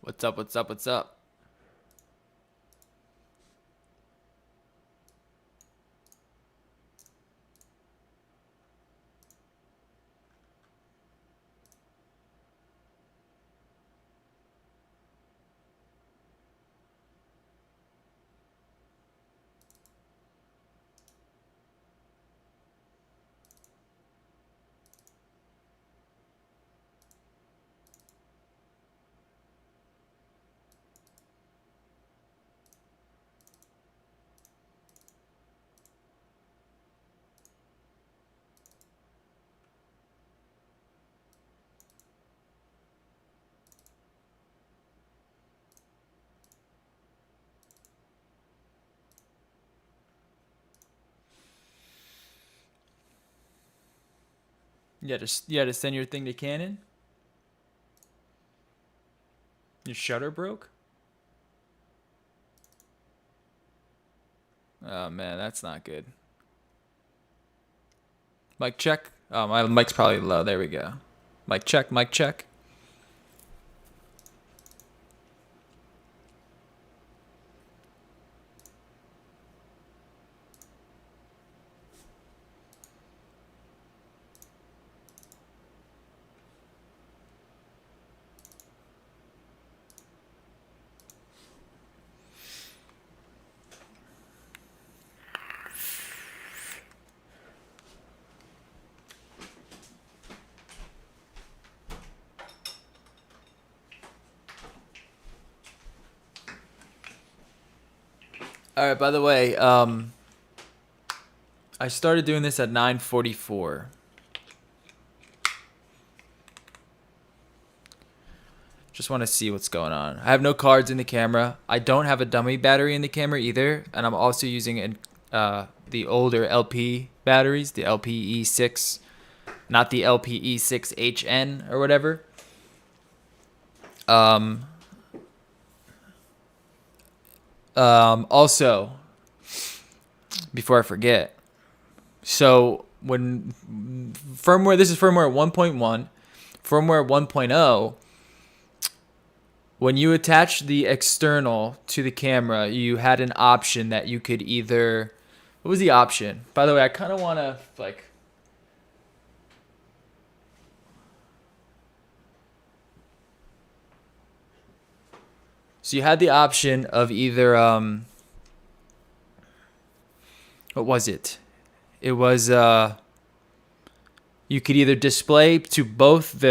What's up? What's up? What's up? You had to send your thing to Canon? Your shutter broke? Oh man, that's not good. Mic check. Oh, my mic's probably low. There we go. Mic check, mic check. All right, by the way, I started doing this at 9:44. Just want to see what's going on. I have no cards in the camera. I don't have a dummy battery in the camera either, and I'm also using the older LP batteries, the LPE6, not the LPE6HN or whatever. Also, before I forget, so when firmware, this is firmware 1.1, firmware 1.0, when you attach the external to the camera, you had an option that you could either, what was the option? By the way, I kind of want to like, so you had the option of either, what was it? It was, you could either display to both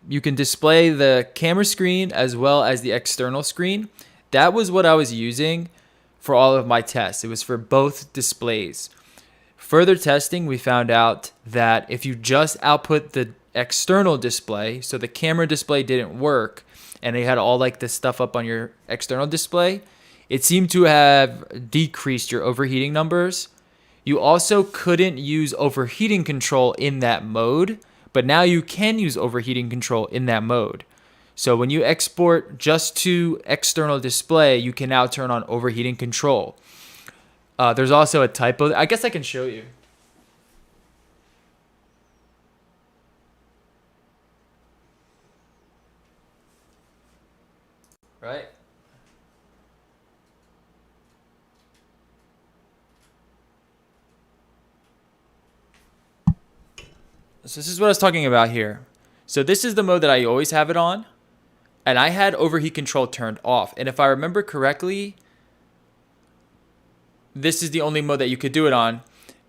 you can display the camera screen as well as the external screen. That was what I was using for all of my tests. It was for both displays. Further testing, we found out that if you just output the external display, so the camera display didn't work, and they had all like this stuff up on your external display, it seemed to have decreased your overheating numbers. You also couldn't use overheating control in that mode, but now you can use overheating control in that mode. So when you export just to external display, you can now turn on overheating control. There's also a typo. I guess I can show you. Right? So this is what I was talking about here. So this is the mode that I always have it on. And I had overheat control turned off. And if I remember correctly, this is the only mode that you could do it on.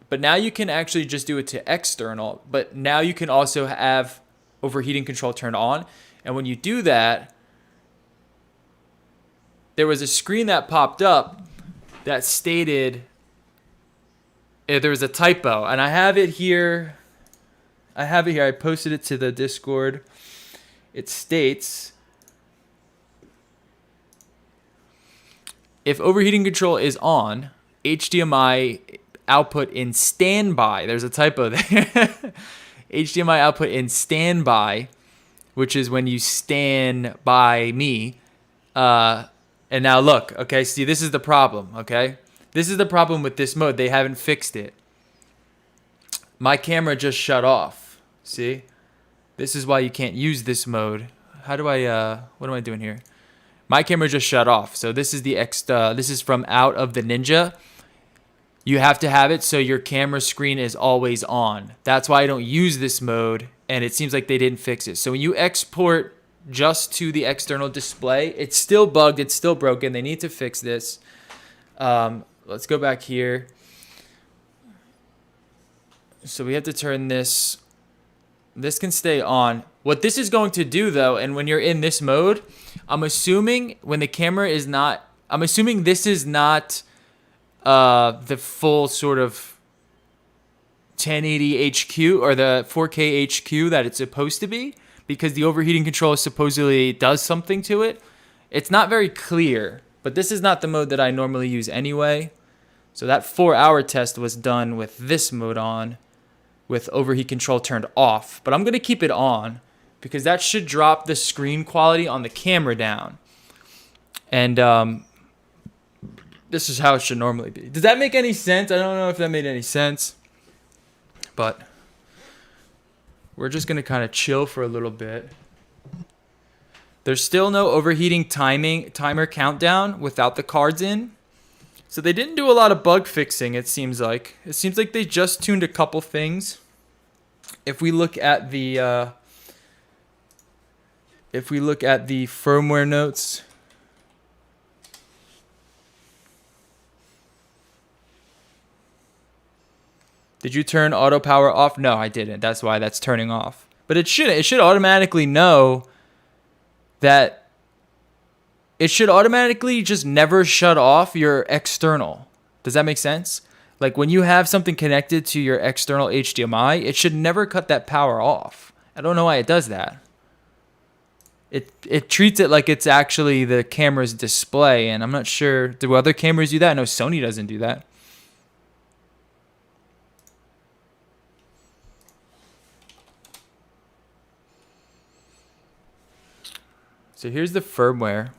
But now you can actually just do it to external. But now you can also have overheating control turned on. And when you do that, there was a screen that popped up that stated there was a typo. And I have it here. I posted it to the Discord. It states, if overheating control is on, HDMI output in standby. There's a typo there. HDMI output in standby, which is when you stand by me. And now look, okay, see, this is the problem, okay? This is the problem with this mode. They haven't fixed it. My camera just shut off. See? This is why you can't use this mode. How do I, what am I doing here? My camera just shut off. So this is this is from out of the Ninja. You have to have it so your camera screen is always on. That's why I don't use this mode, and it seems like they didn't fix it. So when you export just to the external display, it's still bugged, it's still broken. They need to fix this. Let's go back here. So we have to turn this. This can stay on. What this is going to do though, and when you're in this mode, I'm assuming when the camera is not, I'm assuming this is not the full sort of 1080 HQ or the 4K HQ that it's supposed to be, because the overheating control supposedly does something to it. It's not very clear, but this is not the mode that I normally use anyway. So that 4-hour test was done with this mode on, with overheat control turned off. But I'm going to keep it on because that should drop the screen quality on the camera down. And this is how it should normally be. Does that make any sense? I don't know if that made any sense. But we're just going to kind of chill for a little bit. There's still no overheating timer countdown without the cards in. So they didn't do a lot of bug fixing, it seems like. It seems like they just tuned a couple things. If we look at the firmware notes, did you turn auto power off? No, I didn't. That's why that's turning off. But it should automatically know that it should automatically just never shut off your external. Does that make sense? Like when you have something connected to your external HDMI, it should never cut that power off. I don't know why it does that. It treats it like it's actually the camera's display, and I'm not sure. Do other cameras do that? No, Sony doesn't do that. So here's the firmware.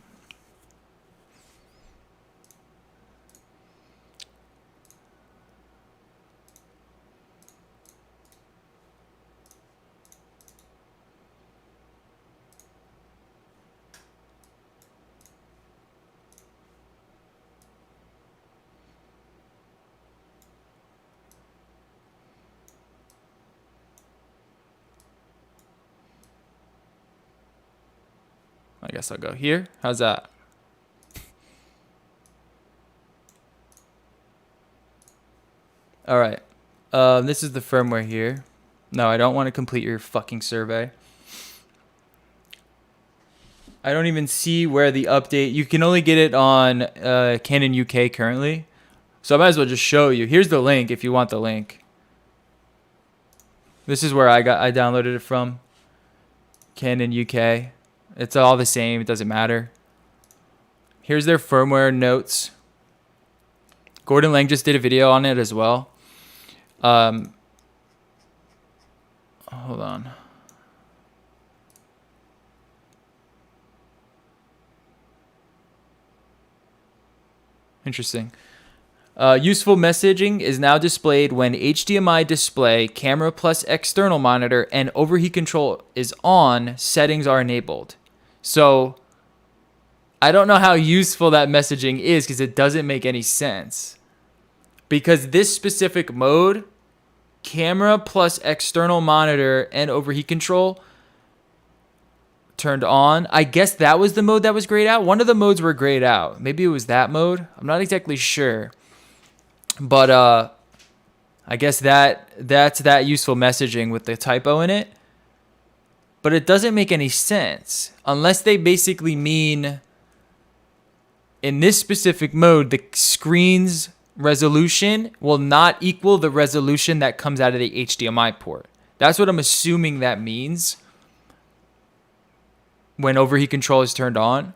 I guess I'll go here. How's that? All right. This is the firmware here. No, I don't want to complete your fucking survey. I don't even see where the update. You can only get it on Canon UK currently. So I might as well just show you. Here's the link if you want the link. This is where I downloaded it from. Canon UK. It's all the same. It doesn't matter. Here's their firmware notes. Gordon Lang just did a video on it as well. Hold on. Interesting. Useful messaging is now displayed when HDMI display, camera plus external monitor, and overheat control is on. Settings are enabled. So I don't know how useful that messaging is because it doesn't make any sense. Because this specific mode, camera plus external monitor and overheat control turned on. I guess that was the mode that was grayed out. One of the modes were grayed out. Maybe it was that mode. I'm not exactly sure. But I guess that's that useful messaging with the typo in it. But it doesn't make any sense unless they basically mean in this specific mode, the screen's resolution will not equal the resolution that comes out of the HDMI port. That's what I'm assuming that means when overheat control is turned on.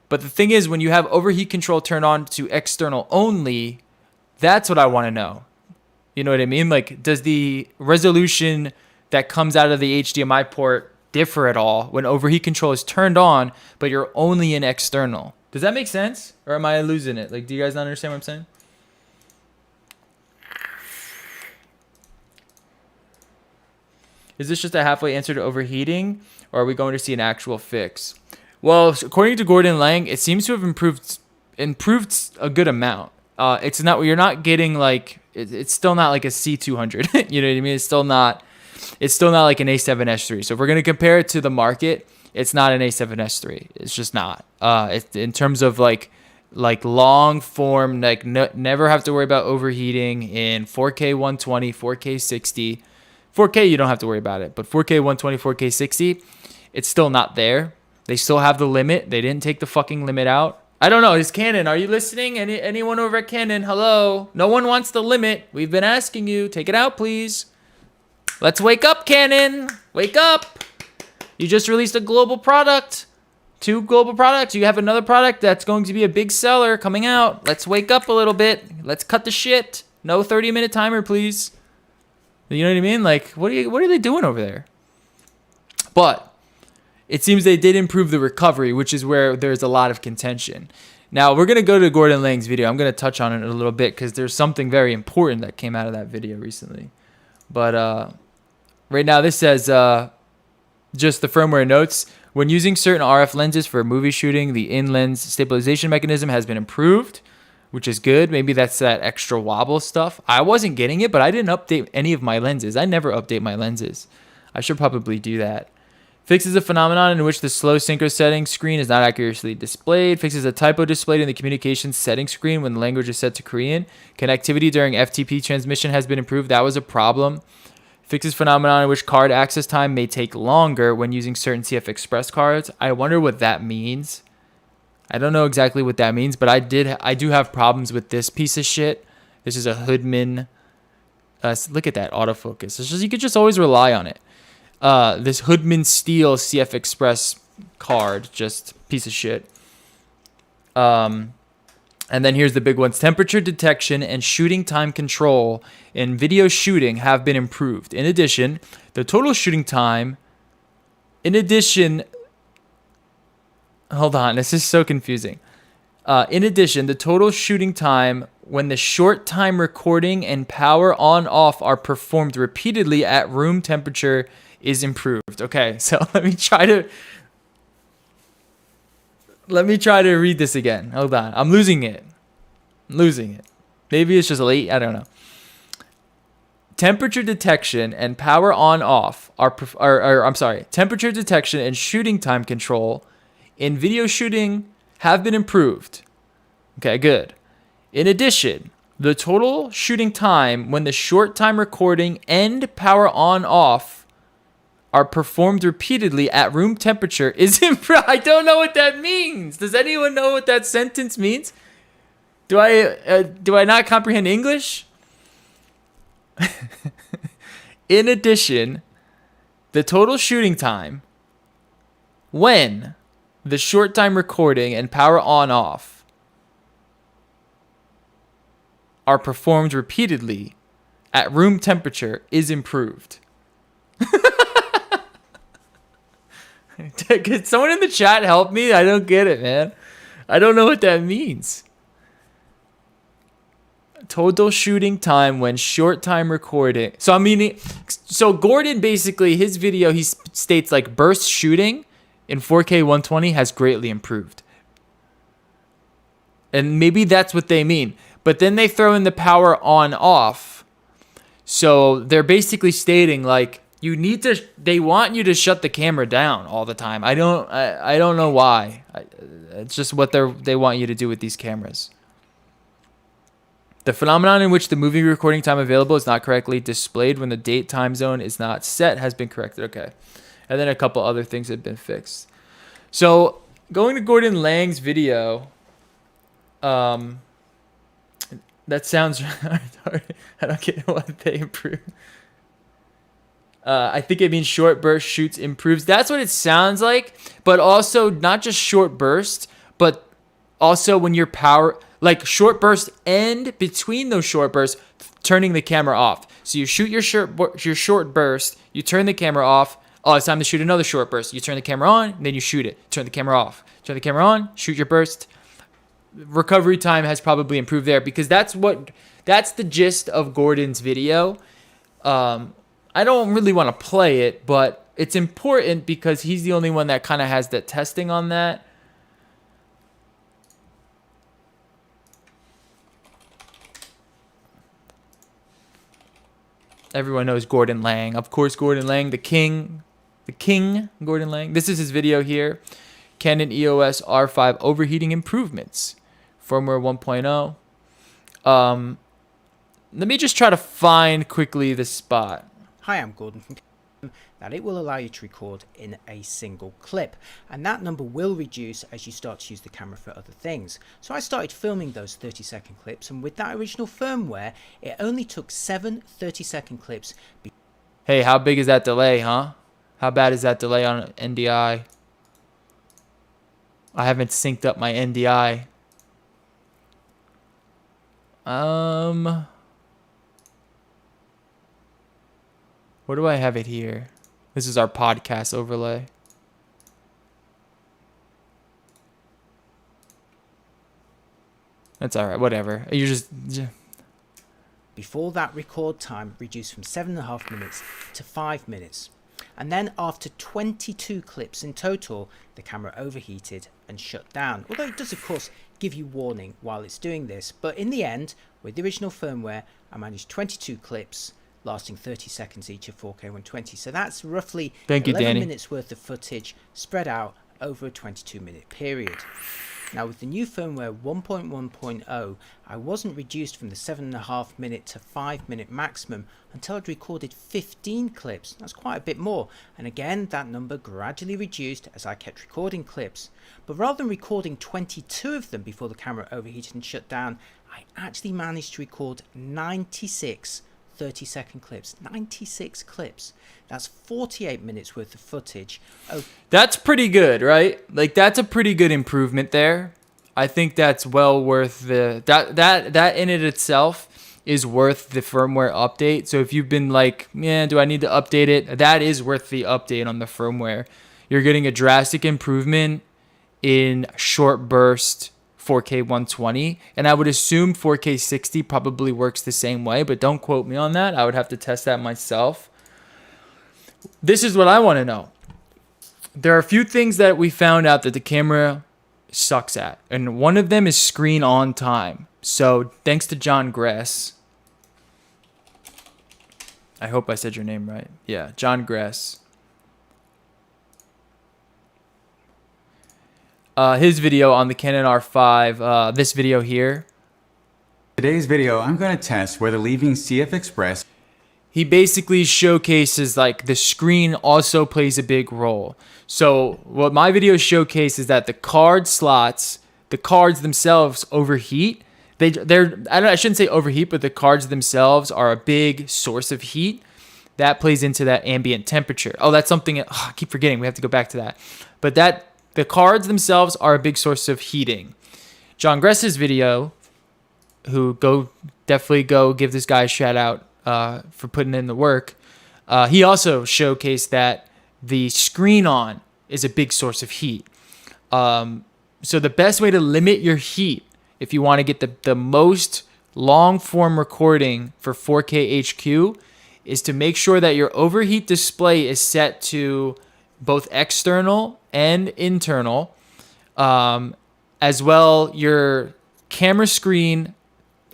But the thing is, when you have overheat control turned on to external only, that's what I want to know. You know what I mean? Like, does the resolution that comes out of the HDMI port differ at all when overheat control is turned on, but you're only in external? Does that make sense? Or am I losing it? Like, do you guys not understand what I'm saying? Is this just a halfway answer to overheating, or are we going to see an actual fix? Well, according to Gordon Lang, it seems to have improved a good amount. It's not, you're not getting like, it's still not like a C200. You know what I mean? It's still not like an A7S III. So if we're going to compare it to the market, it's not an A7S III. It's just not. In terms of like long form, like never have to worry about overheating in 4K 120, 4K 60. 4K, you don't have to worry about it. But 4K 120, 4K 60, it's still not there. They still have the limit. They didn't take the fucking limit out. I don't know. Is Canon, are you listening? Anyone over at Canon? Hello? No one wants the limit. We've been asking you. Take it out, please. Let's wake up, Canon. Wake up. You just released a global product. 2 global products. You have another product that's going to be a big seller coming out. Let's wake up a little bit. Let's cut the shit. No 30-minute timer, please. You know what I mean? Like, what are they doing over there? But it seems they did improve the recovery, which is where there's a lot of contention. Now, we're going to go to Gordon Lang's video. I'm going to touch on it a little bit because there's something very important that came out of that video recently. But right now, this says just the firmware notes. When using certain RF lenses for movie shooting, the in-lens stabilization mechanism has been improved, which is good. Maybe that's that extra wobble stuff. I wasn't getting it, but I didn't update any of my lenses. I never update my lenses. I should probably do that. Fixes a phenomenon in which the slow synchro setting screen is not accurately displayed. Fixes a typo displayed in the communications setting screen when the language is set to Korean. Connectivity during FTP transmission has been improved. That was a problem. Fixes phenomenon in which card access time may take longer when using certain CF Express cards. I wonder what that means. I don't know exactly what that means, but I do have problems with this piece of shit. This is a Hoodman. Look at that autofocus. It's just, you could just always rely on it. This Hoodman Steel CF Express card, just piece of shit. And then here's the big ones. Temperature detection and shooting time control in video shooting have been improved. In addition, the total shooting time... Hold on, this is so confusing. In addition, the total shooting time when the short time recording and power on off are performed repeatedly at room temperature is improved. Okay, so let me try to read this again. Hold on. I'm losing it. Maybe it's just late. I don't know. Temperature detection and power on off temperature detection and shooting time control in video shooting have been improved. Okay, good. In addition, the total shooting time when the short time recording and power on off are performed repeatedly at room temperature is improved. I don't know what that means. Does anyone know what that sentence means? Do I not comprehend English? In addition, the total shooting time when the short time recording and power on off are performed repeatedly at room temperature is improved. Could someone in the chat help me? I don't get it, man. I don't know what that means. Total shooting time when short time recording. So Gordon basically, his video, he states like burst shooting in 4K 120 has greatly improved. And maybe that's what they mean. But then they throw in the power on off. So they're basically stating like, they want you to shut the camera down all the time. I don't know why. It's just what they want you to do with these cameras. The phenomenon in which the movie recording time available is not correctly displayed when the date time zone is not set has been corrected. Okay. And then a couple other things have been fixed. So going to Gordon Lang's video, that sounds retarded. I don't get what they improved. I think it means short burst shoots improves. That's what it sounds like. But also not just short burst, but also when your power, like short burst and between those short bursts, turning the camera off. So you shoot your short burst, you turn the camera off. Oh, it's time to shoot another short burst. You turn the camera on, and then you shoot it. Turn the camera off. Turn the camera on, shoot your burst. Recovery time has probably improved there because that's the gist of Gordon's video. I don't really want to play it, but it's important because he's the only one that kind of has the testing on that. Everyone knows Gordon Lang. Of course, Gordon Lang, the king Gordon Lang. This is his video here. Canon EOS R5 overheating improvements. Firmware 1.0. Let me just try to find quickly the spot. Hi, I'm Gordon from Canon. That it will allow you to record in a single clip, and that number will reduce as you start to use the camera for other things. So I started filming those 30-second clips, and with that original firmware it only took 7 30-second clips. Hey, how big is that delay, huh? How bad is that delay on NDI? I haven't synced up my NDI. Where do I have it here? This is our podcast overlay. That's all right, whatever. You just... Before that, record time reduced from 7.5 minutes to 5 minutes. And then after 22 clips in total, the camera overheated and shut down. Although it does, of course, give you warning while it's doing this. But in the end, with the original firmware, I managed 22 clips lasting 30 seconds each of 4K 120. So that's roughly 11 minutes worth of footage spread out over a 22-minute period. Now with the new firmware 1.1.0, I wasn't reduced from the 7.5 minute to 5 minute maximum until I'd recorded 15 clips. That's quite a bit more, and again that number gradually reduced as I kept recording clips. But rather than recording 22 of them before the camera overheated and shut down, I actually managed to record 96 30-second clips. 96 clips. That's 48 minutes worth of footage. Oh, that's pretty good, right? Like, that's a pretty good improvement there. I think that's well worth the... That in it itself is worth the firmware update. So if you've been like, yeah, do I need to update it? That is worth the update on the firmware. You're getting a drastic improvement in short burst 4K 120, and I would assume 4K 60 probably works the same way, but don't quote me on that. I would have to test that myself. This is what I want to know. There are a few things that we found out that the camera sucks at, and one of them is screen on time. So thanks to John Gress. I hope I said your name right. Yeah, John Gress. His video on the Canon R5, this video here. Today's video, I'm going to test whether leaving CF Express. He basically showcases like the screen also plays a big role. So what my video showcase is that the card slots, the cards themselves overheat. I shouldn't say overheat, but the cards themselves are a big source of heat. That plays into that ambient temperature. Oh, that's something I keep forgetting. We have to go back to that. But the cards themselves are a big source of heating. John Gress's video, definitely go give this guy a shout out for putting in the work. He also showcased that the screen on is a big source of heat. So the best way to limit your heat, if you want to get the most long form recording for 4K HQ, is to make sure that your overheat display is set to both external and internal. As well, your camera screen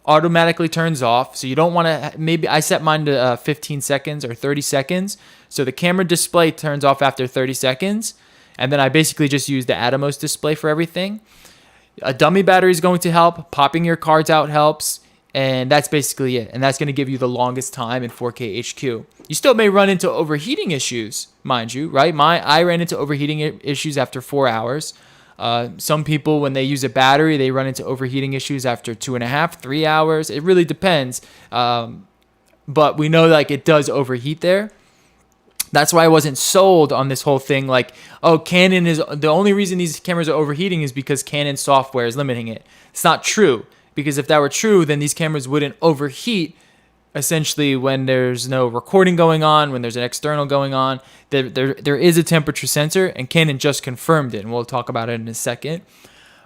automatically turns off. So you don't want to, maybe I set mine to 15 seconds or 30 seconds. So the camera display turns off after 30 seconds. And then I basically just use the Atomos display for everything. A dummy battery is going to help. Popping your cards out helps. And that's basically it. And that's going to give you the longest time in 4K HQ. You still may run into overheating issues, mind you, right? I ran into overheating issues after 4 hours. Some people, when they use a battery, they run into overheating issues after 2.5, 3 hours. It really depends. But we know like it does overheat there. That's why I wasn't sold on this whole thing. Like, oh, Canon is the only reason these cameras are overheating is because Canon software is limiting it. It's not true. Because if that were true, then these cameras wouldn't overheat essentially when there's no recording going on, when there's an external going on. There is a temperature sensor, and Canon just confirmed it, and we'll talk about it in a second.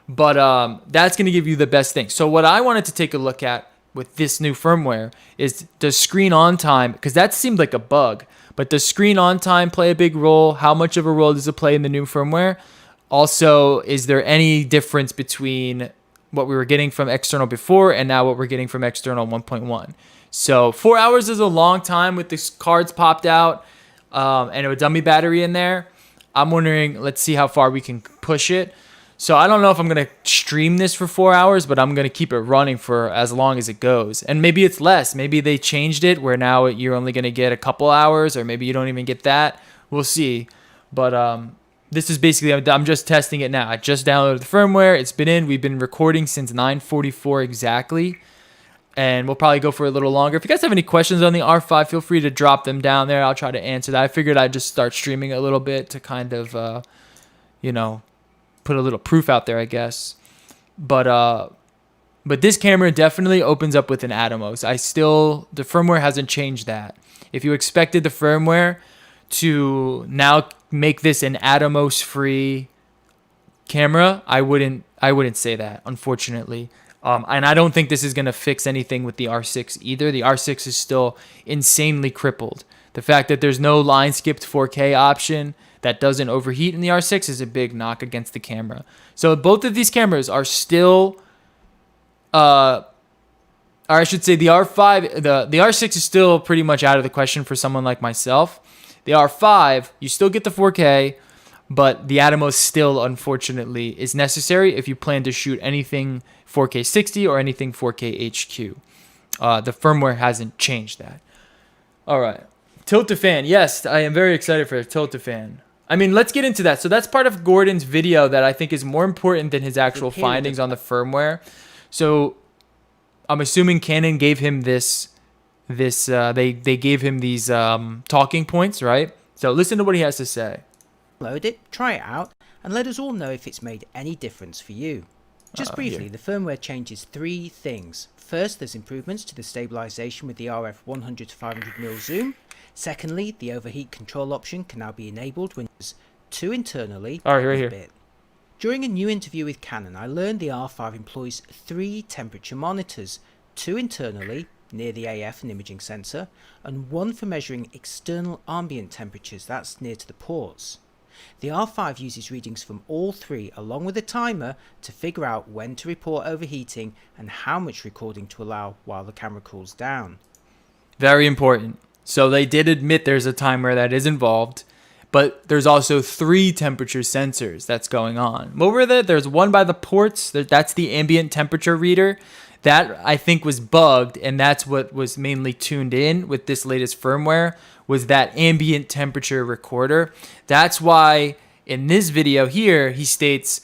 But that's going to give you the best thing. So what I wanted to take a look at with this new firmware is the screen on time, because that seemed like a bug. But does screen on time play a big role? How much of a role does it play in the new firmware? Also, is there any difference between what we were getting from external before and now what we're getting from external 1.1? So 4 hours is a long time with the cards popped out and a dummy battery in there. I'm wondering, let's see how far we can push it. So I don't know if I'm going to stream this for 4 hours, but I'm going to keep it running for as long as it goes. And maybe it's less. Maybe they changed it where now you're only going to get a couple hours, or maybe you don't even get that. We'll see. But this is basically, I'm just testing it now. I just downloaded the firmware. It's been in. We've been recording since 9:44 exactly. And we'll probably go for a little longer. If you guys have any questions on the R5, feel free to drop them down there. I'll try to answer that. I figured I'd just start streaming a little bit to kind of, put a little proof out there, I guess. But this camera definitely opens up with an Atomos. The firmware hasn't changed that. If you expected the firmware to now make this an Atomos-free camera, I wouldn't say that, unfortunately. And I don't think this is going to fix anything with the R6 either. The R6 is still insanely crippled. The fact that there's no line-skipped 4K option that doesn't overheat in the R6 is a big knock against the camera. So both of these cameras are still, or I should say the R5, the R6 is still pretty much out of the question for someone like myself. The R5, you still get the 4K, but the Atomos still, unfortunately, is necessary if you plan to shoot anything 4K 60 or anything 4K HQ. The firmware hasn't changed that. All right. Tilta fan. Yes, I am very excited for a Tilta fan. I mean, let's get into that. So that's part of Gordon's video that I think is more important than his actual findings on the firmware. So I'm assuming Canon gave him they gave him these talking points, right? So listen to what he has to say. Load it, try it out, and let us all know if it's made any difference for you. Just briefly, the firmware changes 3 things. First, there's improvements to the stabilization with the RF 100 to 500mm zoom. Secondly, the overheat control option can now be enabled when there's 2 internally. Right here. During a new interview with Canon, I learned the R5 employs 3 temperature monitors, 2 internally near the AF and imaging sensor, and 1 for measuring external ambient temperatures, that's near to the ports. The R5 uses readings from all 3 along with a timer to figure out when to report overheating and how much recording to allow while the camera cools down. Very important. So they did admit there's a timer that is involved, but there's also 3 temperature sensors that's going on. What were they? There's one by the ports. That's the ambient temperature reader. That I think was bugged, and that's what was mainly tuned in with this latest firmware, was that ambient temperature recorder. That's why in this video here, he states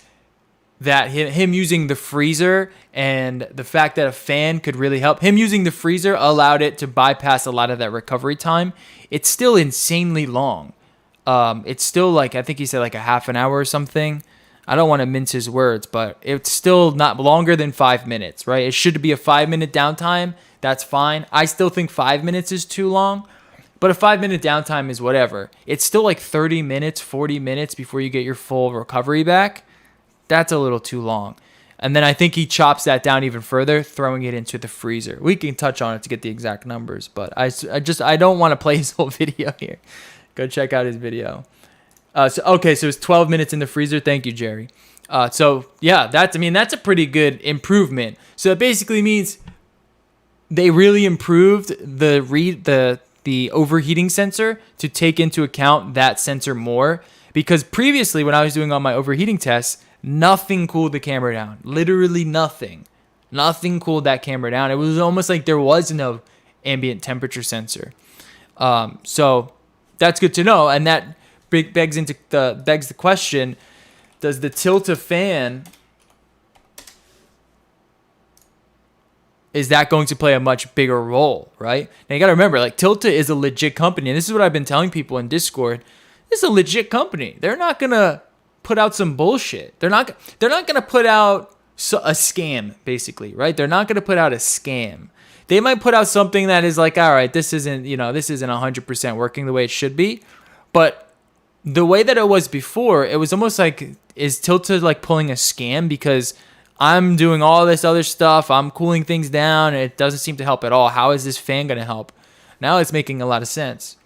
that him using the freezer and the fact that a fan could really help. Him using the freezer allowed it to bypass a lot of that recovery time. It's still insanely long. It's still like, I think he said like a half an hour or something. I don't want to mince his words, but it's still not longer than 5 minutes, right? It should be a 5-minute downtime. That's fine. I still think 5 minutes is too long, but a 5-minute downtime is whatever. It's still like 30 minutes, 40 minutes before you get your full recovery back. That's a little too long. And then I think he chops that down even further, throwing it into the freezer. We can touch on it to get the exact numbers, but I don't want to play his whole video here. Go check out his video. So it's 12 minutes in the freezer. Thank you, Jerry. So yeah, that's a pretty good improvement. So it basically means they really improved the overheating sensor to take into account that sensor more, because previously when I was doing all my overheating tests, nothing cooled the camera down. Literally nothing. Nothing cooled that camera down. It was almost like there was no ambient temperature sensor. So that's good to know, and that begs the question: does the Tilta fan, is that going to play a much bigger role, right? Now you got to remember, like, Tilta is a legit company, and this is what I've been telling people in Discord. This is a legit company. They're not gonna put out some bullshit. They're not gonna put out a scam, basically, right? They're not gonna put out a scam. They might put out something that is like, all right, this isn't 100% working the way it should be, but the way that it was before, it was almost like, is Tilta like pulling a scam because I'm doing all this other stuff, I'm cooling things down, and it doesn't seem to help at all. How is this fan going to help? Now it's making a lot of sense.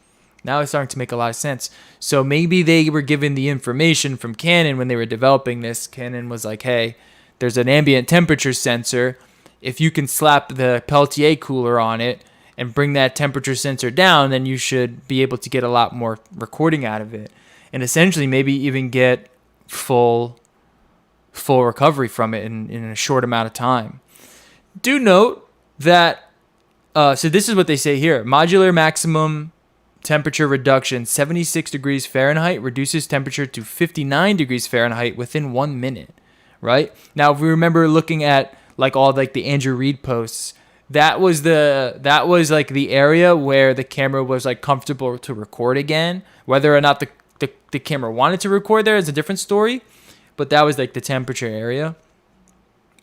Now it's starting to make a lot of sense. So maybe they were given the information from Canon when they were developing this. Canon was like, hey, there's an ambient temperature sensor. If you can slap the Peltier cooler on it and bring that temperature sensor down, then you should be able to get a lot more recording out of it. And essentially maybe even get full recovery from it in a short amount of time. Do note that, so this is what they say here. Modular maximum temperature reduction, 76 degrees Fahrenheit, reduces temperature to 59 degrees Fahrenheit within 1 minute, right? Now, if we remember looking at like all like the Andrew Reid posts, that was like the area where the camera was like comfortable to record again. Whether or not the camera wanted to record there is a different story, but that was like the temperature area.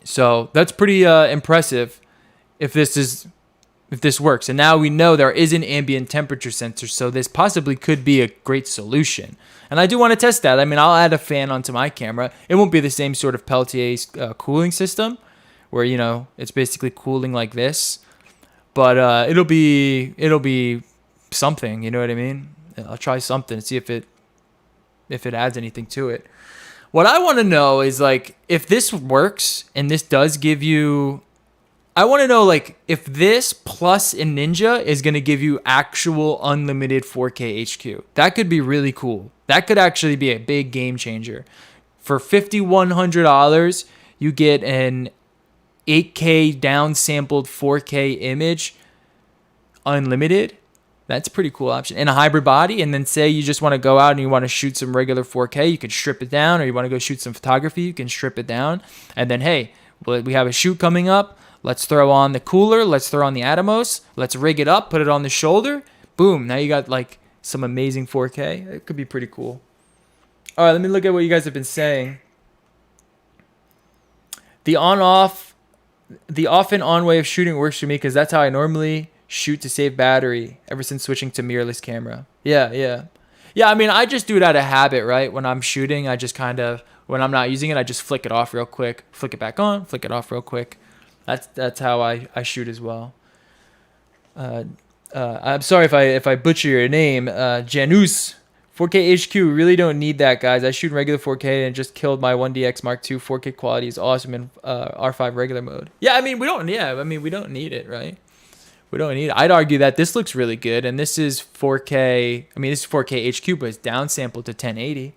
So that's pretty impressive if this works. And now we know there is an ambient temperature sensor, so this possibly could be a great solution. And I do want to test that. I mean, I'll add a fan onto my camera. It won't be the same sort of Peltier's cooling system where, you know, it's basically cooling like this. But it'll be something, you know what I mean? I'll try something and see if it adds anything to it. What I want to know is, like, if this works and this does give you... I want to know, like, if this plus a Ninja is going to give you actual unlimited 4K HQ. That could be really cool. That could actually be a big game changer. For $5,100, you get an 8K downsampled 4K image unlimited. That's a pretty cool option. And a hybrid body. And then say you just want to go out and you want to shoot some regular 4K, you can strip it down. Or you want to go shoot some photography, you can strip it down. And then, hey, we have a shoot coming up. Let's throw on the cooler. Let's throw on the Atomos. Let's rig it up, put it on the shoulder. Boom. Now you got like some amazing 4K. It could be pretty cool. All right, let me look at what you guys have been saying. The off and on way of shooting works for me because that's how I normally shoot to save battery ever since switching to mirrorless camera. Yeah, I mean, I just do it out of habit, right? When I'm shooting, I just kind of, when I'm not using it, I just flick it off real quick, flick it back on, flick it off real quick. That's how I shoot as well. I'm sorry if I butcher your name, Janus. 4K HQ, really don't need that, guys. I shoot in regular 4K and just killed my 1DX Mark II. 4K quality is awesome in R5 regular mode. Yeah, I mean we don't need it, right? We don't need it. I'd argue that this looks really good, and this is 4K. I mean, this is 4K HQ, but it's downsampled to 1080.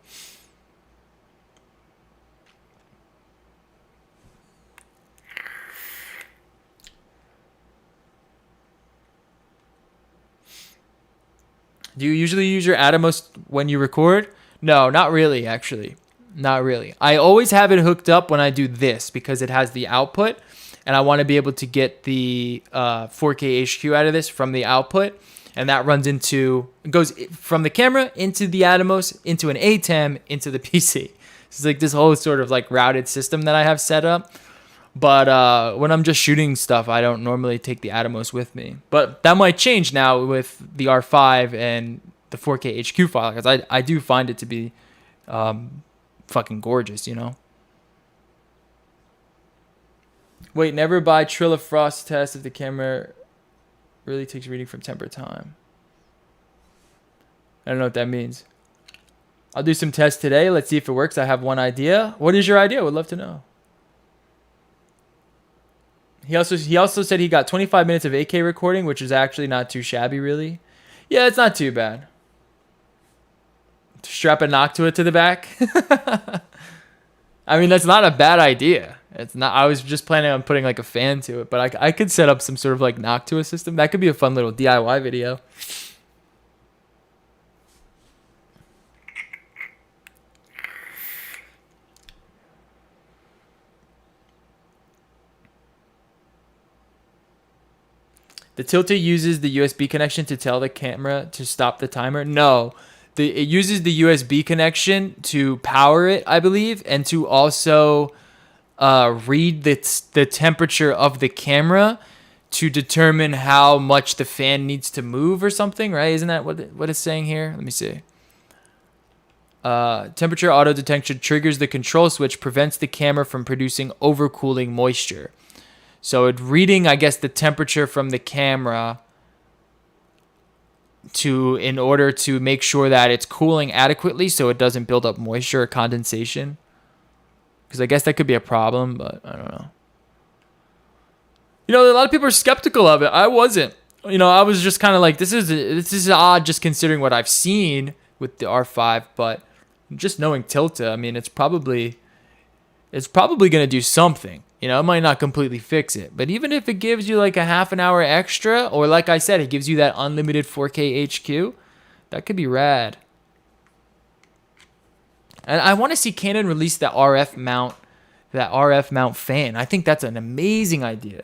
Do you usually use your Atomos when you record? No, not really, actually. Not really. I always have it hooked up when I do this because it has the output, and I want to be able to get the 4K HQ out of this from the output, and that goes from the camera into the Atomos, into an ATEM, into the PC. It's like this whole sort of like routed system that I have set up. But when I'm just shooting stuff, I don't normally take the Atomos with me. But that might change now with the R5 and the 4K HQ file, because I do find it to be fucking gorgeous, you know? Wait, never buy Trilla Frost test if the camera really takes reading from temper time. I don't know what that means. I'll do some tests today. Let's see if it works. I have one idea. What is your idea? Would love to know. He also said he got 25 minutes of 8K recording, which is actually not too shabby, really. Yeah, it's not too bad. Strap a Noctua to the back. I mean, that's not a bad idea. It's not. I was just planning on putting like a fan to it, but I could set up some sort of like Noctua system. That could be a fun little DIY video. The Tilta uses the USB connection to tell the camera to stop the timer. No, it uses the USB connection to power it, I believe, and to also read the temperature of the camera to determine how much the fan needs to move or something, right? Isn't that what it's saying here? Let me see. Temperature auto detection triggers the control switch, prevents the camera from producing overcooling moisture. So it's reading, I guess, the temperature from the camera in order to make sure that it's cooling adequately so it doesn't build up moisture or condensation. Because I guess that could be a problem, but I don't know. You know, a lot of people are skeptical of it. I wasn't. You know, I was just kind of like, this is odd just considering what I've seen with the R5, but just knowing Tilta, I mean, it's probably going to do something. You know, it might not completely fix it, but even if it gives you like a half an hour extra, or like I said, it gives you that unlimited 4K HQ, that could be rad. And I want to see Canon release that RF mount fan. I think that's an amazing idea.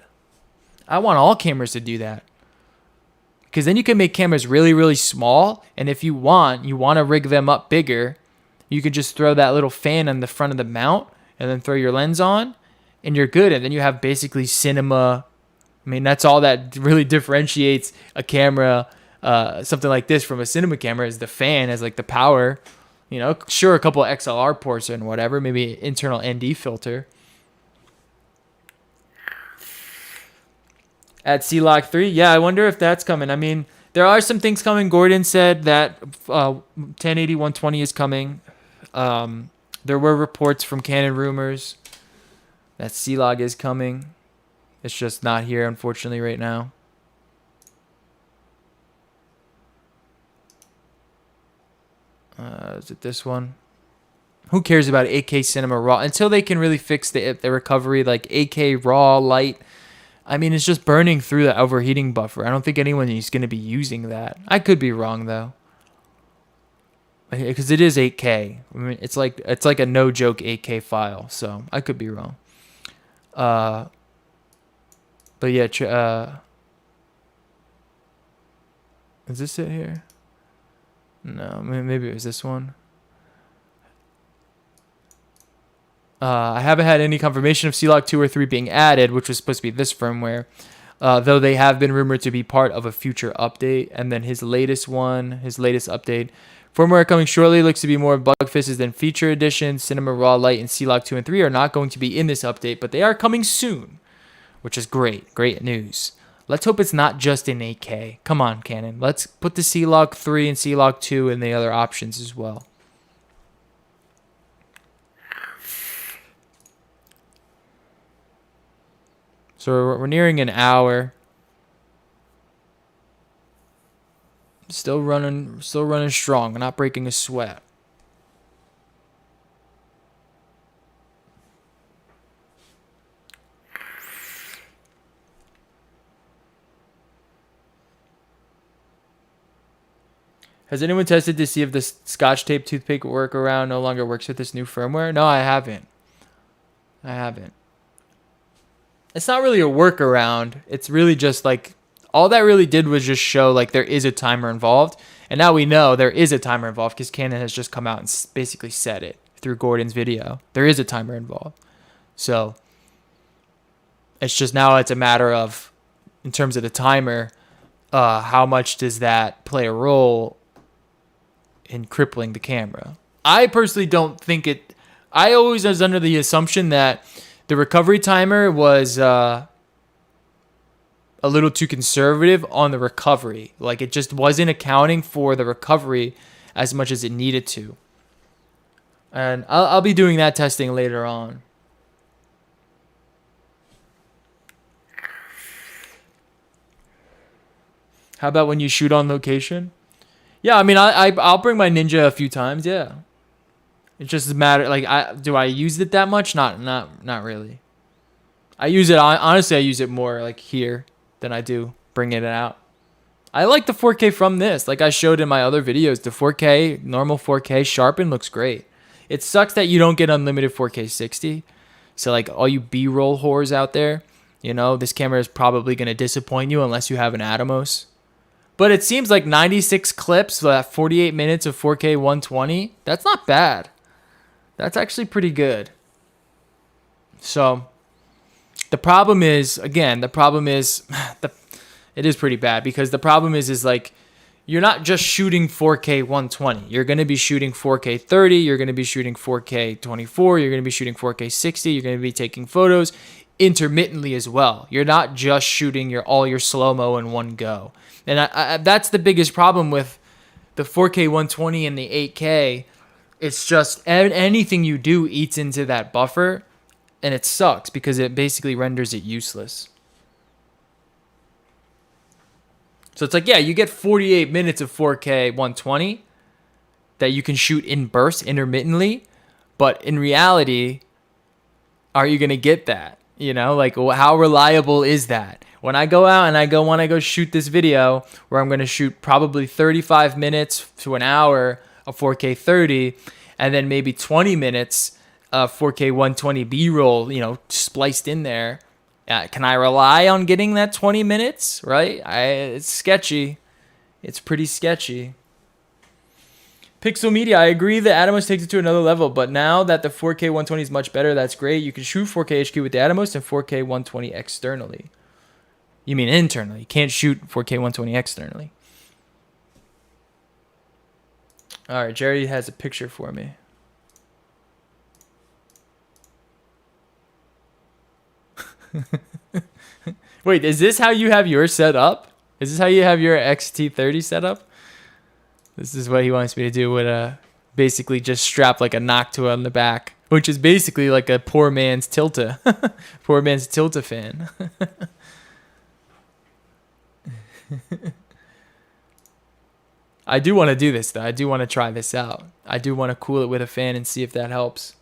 I want all cameras to do that. Because then you can make cameras really, really small. And if you want to rig them up bigger, you could just throw that little fan on the front of the mount and then throw your lens on and you're good. And then you have basically cinema. I mean, that's all that really differentiates a camera, something like this from a cinema camera, is the fan as like the power. You know, sure, a couple of XLR ports and whatever, maybe internal ND filter. At C-Log 3, yeah, I wonder if that's coming. I mean, there are some things coming. Gordon said that 1080 120 is coming. There were reports from Canon rumors that C-Log is coming. It's just not here, unfortunately, right now. Is it this one? Who cares about 8K Cinema RAW? Until they can really fix the recovery, like 8K RAW light. I mean, it's just burning through the overheating buffer. I don't think anyone is going to be using that. I could be wrong, though. Because it is 8K. I mean, it's like a no-joke 8K file. So, I could be wrong. But yeah, is this it here? No, maybe it was this one. I haven't had any confirmation of C-Log 2 or 3 being added, which was supposed to be this firmware, though they have been rumored to be part of a future update. And then his latest update, firmware coming shortly, looks to be more bug fixes than feature additions. Cinema Raw Lite and C-Log 2 and 3 are not going to be in this update, but they are coming soon, which is great news. Let's hope it's not just in 8K. Come on, Canon. Let's put the C-Log 3 and C-Log 2 and the other options as well. So we're nearing an hour. Still running strong. We're not breaking a sweat. Has anyone tested to see if the Scotch tape toothpick workaround no longer works with this new firmware? No, I haven't. It's not really a workaround. It's really just like, all that really did was just show like there is a timer involved. And now we know there is a timer involved because Canon has just come out and basically said it through Gordon's video. There is a timer involved. So it's just now it's a matter of, in terms of the timer, how much does that play a role in crippling the camera? I personally don't think it. I always was under the assumption that the recovery timer was a little too conservative on the recovery. Like it just wasn't accounting for the recovery as much as it needed to. And I'll be doing that testing later on. How about when you shoot on location? Yeah, I mean, I'll bring my Ninja a few times. Yeah, it just a matter. Like, do I use it that much? Not really. I use it honestly. I use it more like here than I do bringing it out. I like the 4K from this. Like I showed in my other videos, the 4K normal 4K sharpened looks great. It sucks that you don't get unlimited 4K 60. So like all you B-roll whores out there, you know, this camera is probably gonna disappoint you unless you have an Atomos. But it seems like 96 clips, so that 48 minutes of 4K 120, that's not bad. That's actually pretty good. So the problem is, again, it is pretty bad because the problem is like, you're not just shooting 4K 120. You're going to be shooting 4K 30. You're going to be shooting 4K 24. You're going to be shooting 4K 60. You're going to be taking photos intermittently as well. You're not just shooting all your slow-mo in one go. And that's the biggest problem with the 4K 120 and the 8K. It's just anything you do eats into that buffer, and it sucks because it basically renders it useless. So it's like, yeah, you get 48 minutes of 4K 120 that you can shoot in bursts intermittently, but in reality, are you going to get that? You know, like, how reliable is that? When I go out and want to go shoot this video where I'm going to shoot probably 35 minutes to an hour of 4K 30, and then maybe 20 minutes of 4K 120 B-roll, you know, spliced in there, can I rely on getting that 20 minutes, right? It's sketchy. It's pretty sketchy. Pixel Media, I agree that Atomos takes it to another level, but now that the 4K 120 is much better, that's great. You can shoot 4K HQ with the Atomos and 4K 120 externally. You mean internally. You can't shoot 4K 120 externally. All right, Jerry has a picture for me. Wait, is this how you have yours set up? Is this how you have your XT30 set up? This is what he wants me to do with basically just strap like a Noctua on the back, which is basically like a poor man's Tilta. Poor man's Tilta fan. I do want to do this though. I do want to try this out. I do want to cool it with a fan and see if that helps.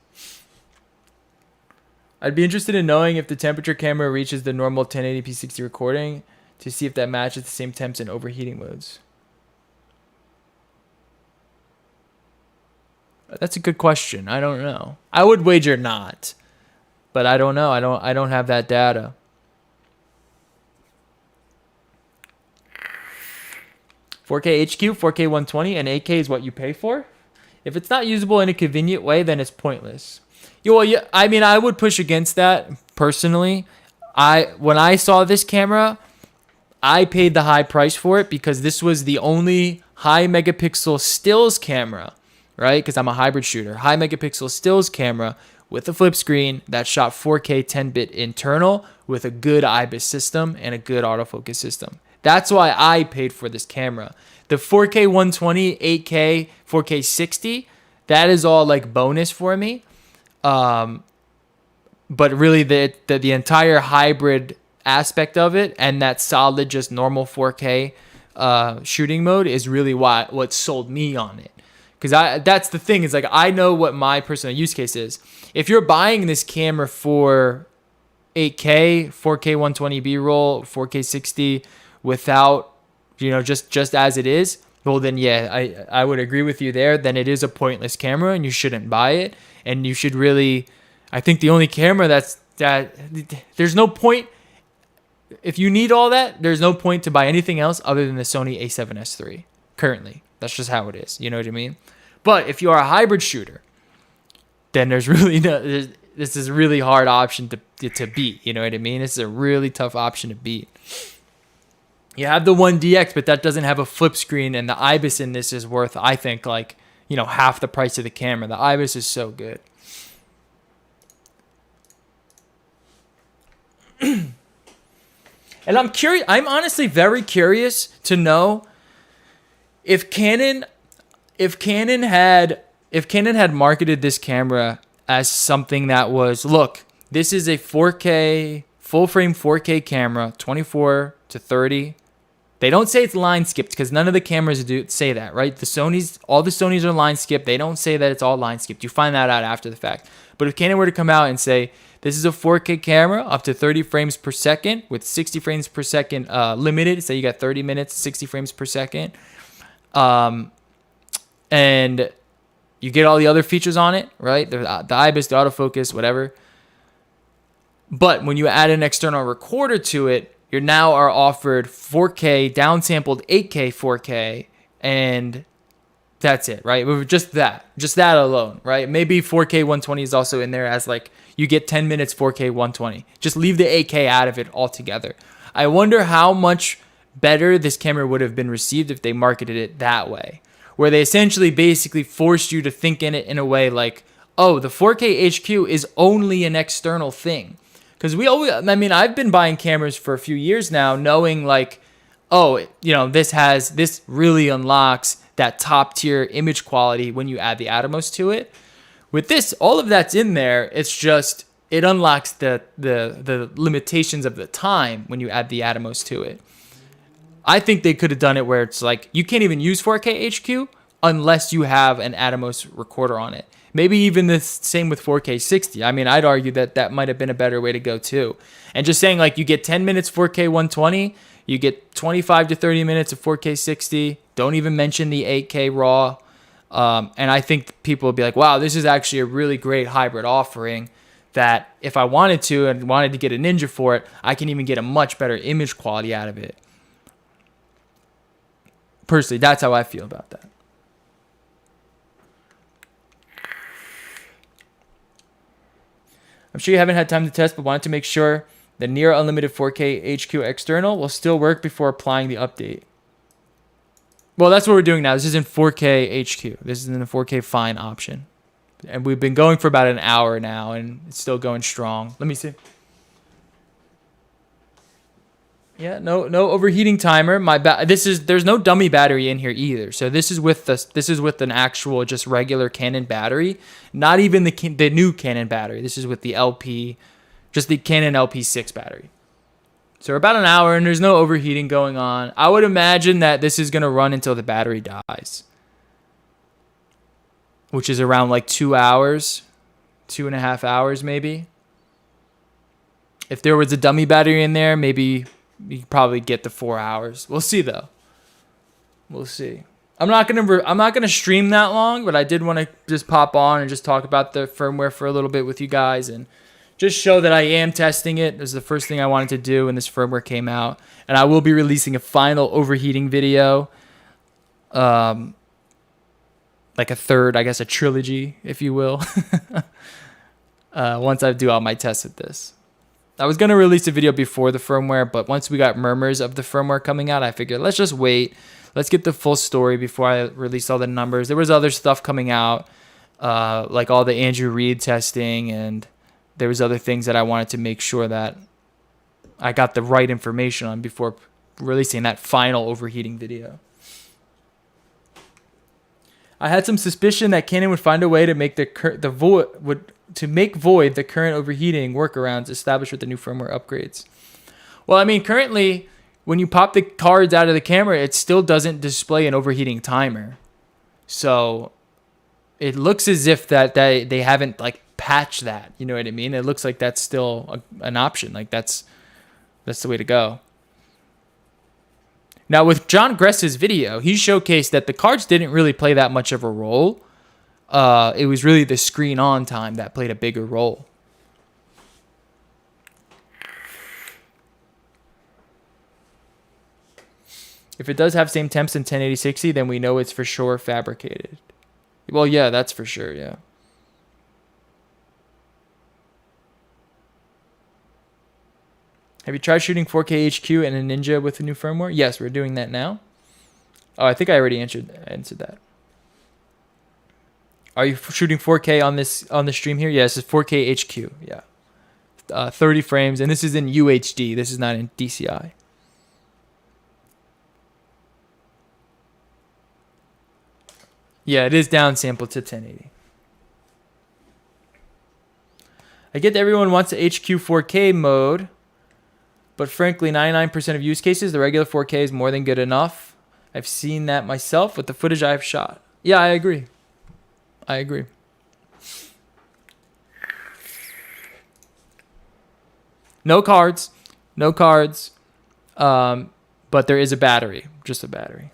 I'd be interested in knowing if the temperature camera reaches the normal 1080p 60 recording to see if that matches the same temps in overheating modes. That's a good question. I don't know. I would wager not, but I don't know. I don't have that data. "4K HQ, 4K 120, and 8K is what you pay for? If it's not usable in a convenient way, then it's pointless." Yeah, I mean, I would push against that personally. When I saw this camera, I paid the high price for it because this was the only high megapixel stills camera, right? Because I'm a hybrid shooter. High megapixel stills camera with a flip screen that shot 4K 10-bit internal with a good IBIS system and a good autofocus system. That's why I paid for this camera. The 4K 120, 8K, 4K 60, that is all like bonus for me. But really the entire hybrid aspect of it and that solid just normal 4K shooting mode is really what sold me on it. Because that's the thing, is like I know what my personal use case is. If you're buying this camera for 8K, 4K 120 B-roll, 4K 60 without, you know, just as it is, well then yeah, I would agree with you there. Then it is a pointless camera and you shouldn't buy it. And you should really, I think the only camera there's no point, if you need all that, there's no point to buy anything else other than the Sony a7S III currently. That's just how it is. You know what I mean? But if you are a hybrid shooter, then there's really this is a really hard option to beat. You know what I mean? It's a really tough option to beat. You have the 1DX, but that doesn't have a flip screen, and the IBIS in this is worth, I think, like, you know, half the price of the camera. The IBIS is so good. And I'm curious. I'm honestly very curious to know if Canon had marketed this camera as something that was, look, this is a 4K full frame 4K camera, 24 to 30. They don't say it's line skipped because none of the cameras do say that, right? All the Sonys are line skipped. They don't say that it's all line skipped. You find that out after the fact. But if Canon were to come out and say, this is a 4K camera up to 30 frames per second with 60 frames per second limited, say you got 30 minutes, 60 frames per second, and you get all the other features on it, right? The IBIS, the autofocus, whatever. But when you add an external recorder to it, you now are offered 4K downsampled 8K 4K, and that's it, right? Just that alone, right? Maybe 4K 120 is also in there as like you get 10 minutes 4K 120. Just leave the 8K out of it altogether. I wonder how much better this camera would have been received if they marketed it that way, where they essentially basically forced you to think in it in a way like, oh, the 4K HQ is only an external thing. Because I've been buying cameras for a few years now, knowing like, oh, this really unlocks that top tier image quality when you add the Atomos to it. With this, all of that's in there. It's just, it unlocks the limitations of the time when you add the Atomos to it. I think they could have done it where it's like, you can't even use 4K HQ unless you have an Atomos recorder on it. Maybe even the same with 4K 60. I mean, I'd argue that might have been a better way to go too. And just saying like, you get 10 minutes 4K 120, you get 25 to 30 minutes of 4K 60. Don't even mention the 8K RAW. And I think people will be like, wow, this is actually a really great hybrid offering that if I wanted to and wanted to get a Ninja for it, I can even get a much better image quality out of it. Personally, that's how I feel about that. I'm sure you haven't had time to test, but wanted to make sure the near unlimited 4K HQ external will still work before applying the update. Well, that's what we're doing now. This is in 4K HQ. This is in the 4K fine option. And we've been going for about an hour now, and it's still going strong. Let me see. Yeah, no overheating timer. There's no dummy battery in here either. So this is with an actual just regular Canon battery, not even the new Canon battery. This is with the LP, just the Canon LP6 battery. So we're about an hour and there's no overheating going on. I would imagine that this is going to run until the battery dies, which is around like 2 hours, 2.5 hours maybe. If there was a dummy battery in there, maybe you probably get the 4 hours. We'll see though. We'll see. I'm not gonna stream that long, but I did want to just pop on and just talk about the firmware for a little bit with you guys and just show that I am testing it. This is the first thing I wanted to do when this firmware came out, and I will be releasing a final overheating video, like a third, I guess, a trilogy, if you will. Once I do all my tests with this. I was going to release a video before the firmware, but once we got murmurs of the firmware coming out, I figured let's just wait. Let's get the full story before I release all the numbers. There was other stuff coming out, like all the Andrew Reid testing, and there was other things that I wanted to make sure that I got the right information on before releasing that final overheating video. I had some suspicion that Canon would find a way to make make void the current overheating workarounds established with the new firmware upgrades. Well, I mean, currently, when you pop the cards out of the camera, it still doesn't display an overheating timer. So it looks as if that they haven't like patched that. You know what I mean? It looks like that's still an option. Like that's the way to go. Now, with John Gress's video, he showcased that the cards didn't really play that much of a role. It was really the screen on time that played a bigger role. If it does have same temps in 1080-60, then we know it's for sure fabricated. Well, yeah, that's for sure, yeah. Have you tried shooting 4K HQ and a Ninja with the new firmware? Yes, we're doing that now. Oh, I think I already answered that. Are you shooting 4K on the stream here? Yes, it's 4K HQ. Yeah, 30 frames, and this is in UHD. This is not in DCI. Yeah, it is downsampled to 1080. I get that everyone wants the HQ 4K mode, but frankly, 99% of use cases, the regular 4K is more than good enough. I've seen that myself with the footage I've shot. Yeah, I agree. No cards, but there is a battery, just a battery.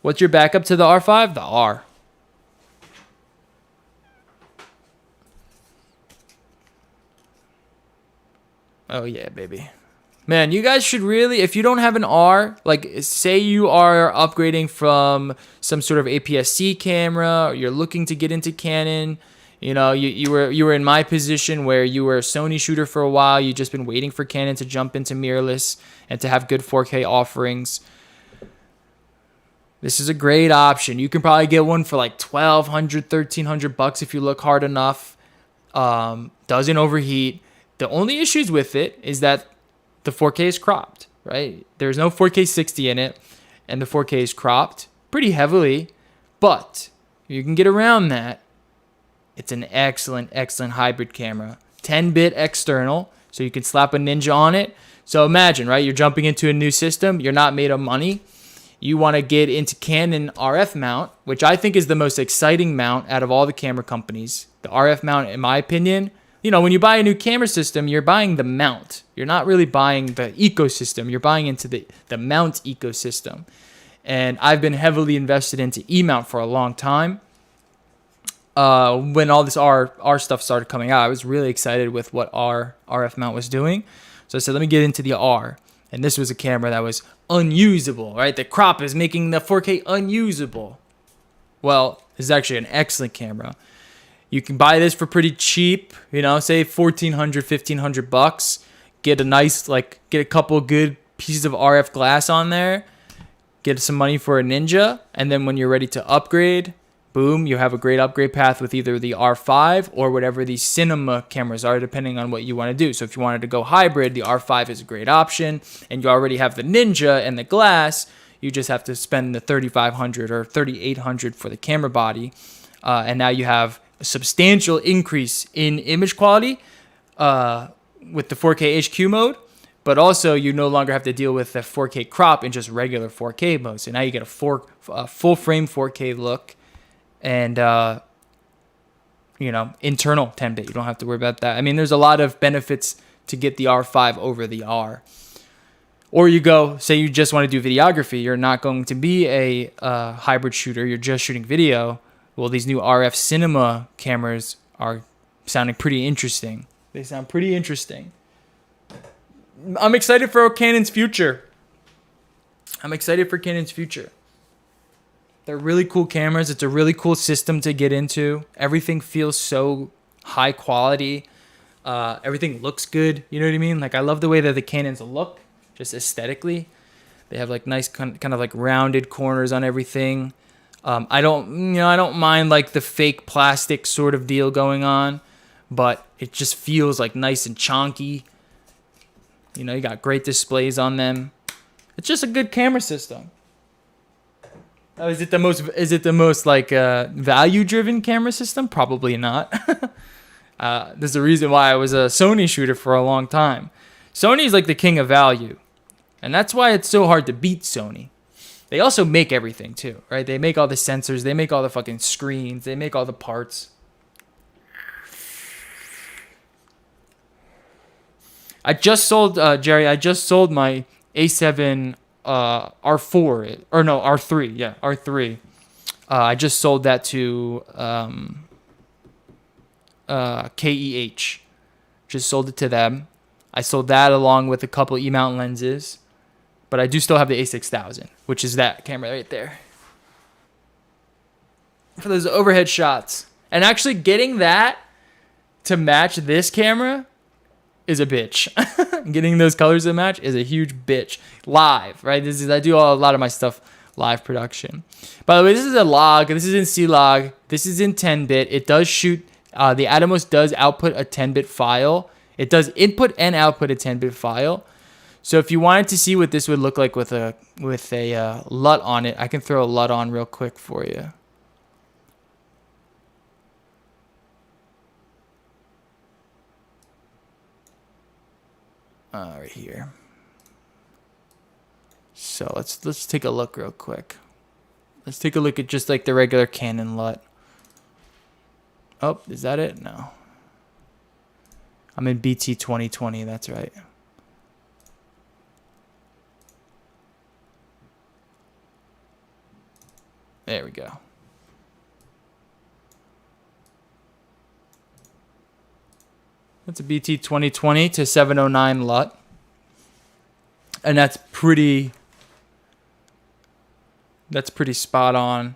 What's your backup to the R5? The R. Oh yeah, baby. Man, you guys should really, if you don't have an R, like say you are upgrading from some sort of APS-C camera, or you're looking to get into Canon, you know, you were in my position where you were a Sony shooter for a while, you've just been waiting for Canon to jump into mirrorless and to have good 4K offerings. This is a great option. You can probably get one for like $1,200, $1,300 if you look hard enough. doesn't overheat. The only issues with it is that the 4K is cropped, right? There's no 4K 60 in it, and the 4K is cropped pretty heavily, but you can get around that. It's an excellent, excellent hybrid camera. 10-bit external, so you can slap a Ninja on it. So imagine, right? You're jumping into a new system. You're not made of money. You want to get into Canon RF mount, which I think is the most exciting mount out of all the camera companies. The RF mount, in my opinion, you know, when you buy a new camera system, you're buying the mount. You're not really buying the ecosystem. You're buying into the mount ecosystem. And I've been heavily invested into E-mount for a long time. When all this R stuff started coming out, I was really excited with what RF mount was doing. So I said, let me get into the R. And this was a camera that was unusable, right? The crop is making the 4K unusable. Well, this is actually an excellent camera. You can buy this for pretty cheap, you know, say $1,400, $1,500. Get a nice, get a couple good pieces of RF glass on there. Get some money for a Ninja. And then when you're ready to upgrade, boom, you have a great upgrade path with either the R5 or whatever these cinema cameras are, depending on what you want to do. So if you wanted to go hybrid, the R5 is a great option, and you already have the Ninja and the glass. You just have to spend the $3,500 or $3,800 for the camera body, and now you have a substantial increase in image quality with the 4K HQ mode, but also you no longer have to deal with the 4K crop in just regular 4K mode. So now you get a full frame 4K look. And, internal 10-bit. You don't have to worry about that. I mean, there's a lot of benefits to get the R5 over the R. Or you go, say you just want to do videography. You're not going to be a hybrid shooter. You're just shooting video. Well, these new RF cinema cameras are sounding pretty interesting. They sound pretty interesting. I'm excited for Canon's future. They're really cool cameras. It's a really cool system to get into. Everything feels so high quality. Everything looks good. You know what I mean? Like, I love the way that the Canons look, just aesthetically. They have like nice kind of like rounded corners on everything. I don't mind like the fake plastic sort of deal going on, but it just feels like nice and chonky. You know, you got great displays on them. It's just a good camera system. Oh, is it the most like value-driven camera system? Probably not. There's a reason why I was a Sony shooter for a long time. Sony is like the king of value, and that's why it's so hard to beat Sony. They also make everything too, right? They make all the sensors, they make all the fucking screens, they make all the parts. I just sold Jerry. I just sold my A7. R4 or no R3, yeah, R3. I just sold that to KEH. Just sold it to them. I sold that along with a couple E-mount lenses, but I do still have the A6000, which is that camera right there for those overhead shots. And actually getting that to match this camera is a bitch. Getting those colors to match is a huge bitch. Live, right? I do a lot of my stuff live production. By the way, this is a log. This is in C-Log. This is in 10-bit. It does shoot. The Atomos does output a 10-bit file. It does input and output a 10-bit file. So if you wanted to see what this would look like with a LUT on it, I can throw a LUT on real quick for you. Right here. So let's take a look real quick. Let's take a look at just like the regular Canon LUT. Oh, is that it? No. I'm in BT 2020, that's right. There we go. That's a BT 2020 to 709 LUT. And that's pretty spot on.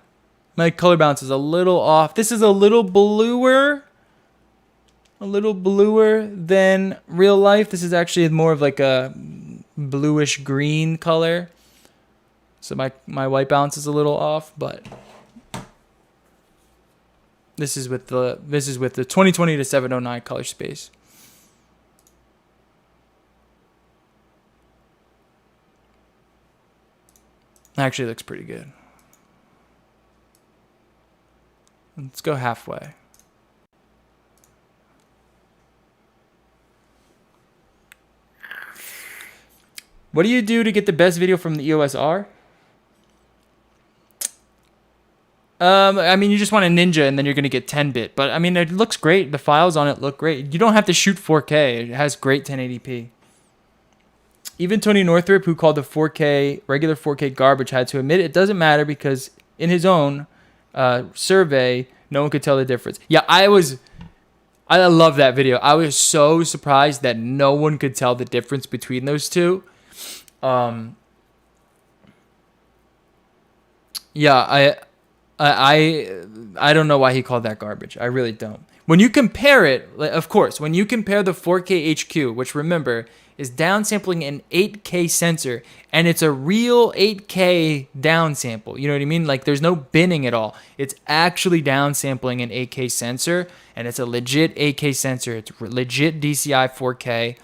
My color balance is a little off. This is a little bluer than real life. This is actually more of like a bluish green color. So my white balance is a little off, but This is with the 2020 to 709 color space. Actually looks pretty good. Let's go halfway. What do you do to get the best video from the EOS R? I mean, you just want a Ninja and then you're going to get 10-bit. But, I mean, it looks great. The files on it look great. You don't have to shoot 4K. It has great 1080p. Even Tony Northrup, who called the regular 4K garbage, had to admit it doesn't matter because in his own survey, no one could tell the difference. Yeah, I love that video. I was so surprised that no one could tell the difference between those two. Yeah, I don't know why he called that garbage. I really don't. When you compare it, of course, when you compare the 4K HQ, which remember is downsampling an 8K sensor, and it's a real 8K downsample. You know what I mean? Like there's no binning at all. It's actually downsampling an 8K sensor, and it's a legit 8K sensor. It's legit DCI 4K.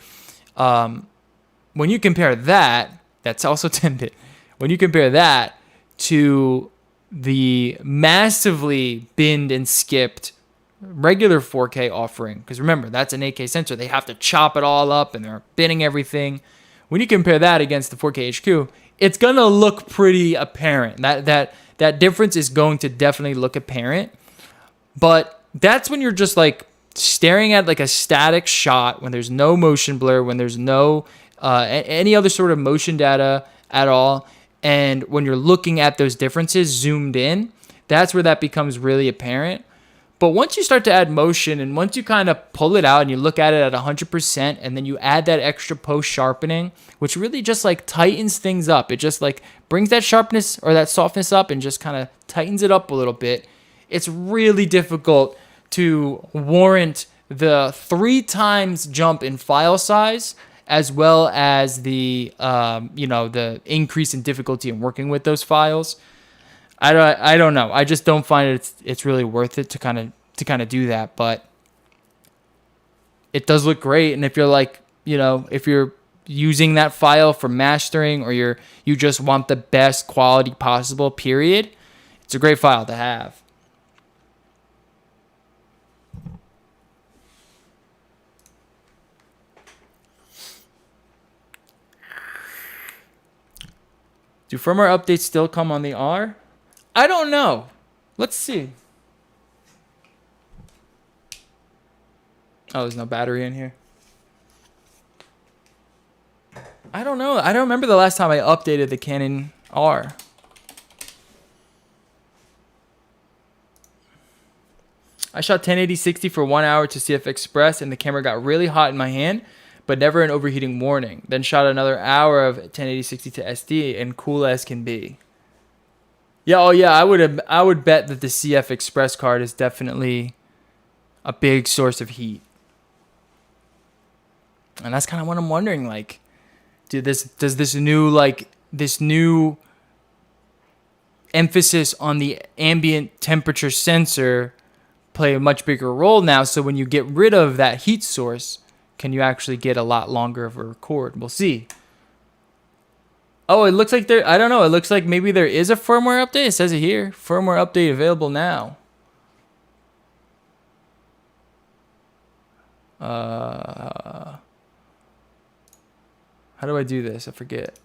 When you compare that, that's also 10-bit. When you compare that to the massively binned and skipped regular 4K offering, because remember, that's an 8K sensor. They have to chop it all up and they're binning everything. When you compare that against the 4K HQ, it's going to look pretty apparent. That difference is going to definitely look apparent. But that's when you're just like staring at like a static shot, when there's no motion blur, when there's no any other sort of motion data at all. And when you're looking at those differences zoomed in, that's where that becomes really apparent. But once you start to add motion and once you kind of pull it out and you look at it at 100% and then you add that extra post sharpening, which really just like tightens things up. It just like brings that sharpness or that softness up and just kind of tightens it up a little bit. It's really difficult to warrant the 3 times jump in file size, as well as the the increase in difficulty in working with those files. I don't know. I just don't find it's really worth it to kind of do that. But it does look great. And if you're like, if you're using that file for mastering, or you just want the best quality possible, period, it's a great file to have. Do firmware updates still come on the R? I don't know. Let's see. Oh, there's no battery in here. I don't know. I don't remember the last time I updated the Canon R. I shot 1080-60 for 1 hour to CF Express, and the camera got really hot in my hand, but never an overheating warning. Then shot another hour of 1080-60 to SD, and cool as can be. Yeah, oh yeah, I would bet that the CF Express card is definitely a big source of heat. And that's kind of what I'm wondering, like, does this new emphasis on the ambient temperature sensor play a much bigger role now? So when you get rid of that heat source, can you actually get a lot longer of a record? We'll see. Oh, it looks like I don't know. It looks like maybe there is a firmware update. It says it here. Firmware update available now. How do I do this? I forget.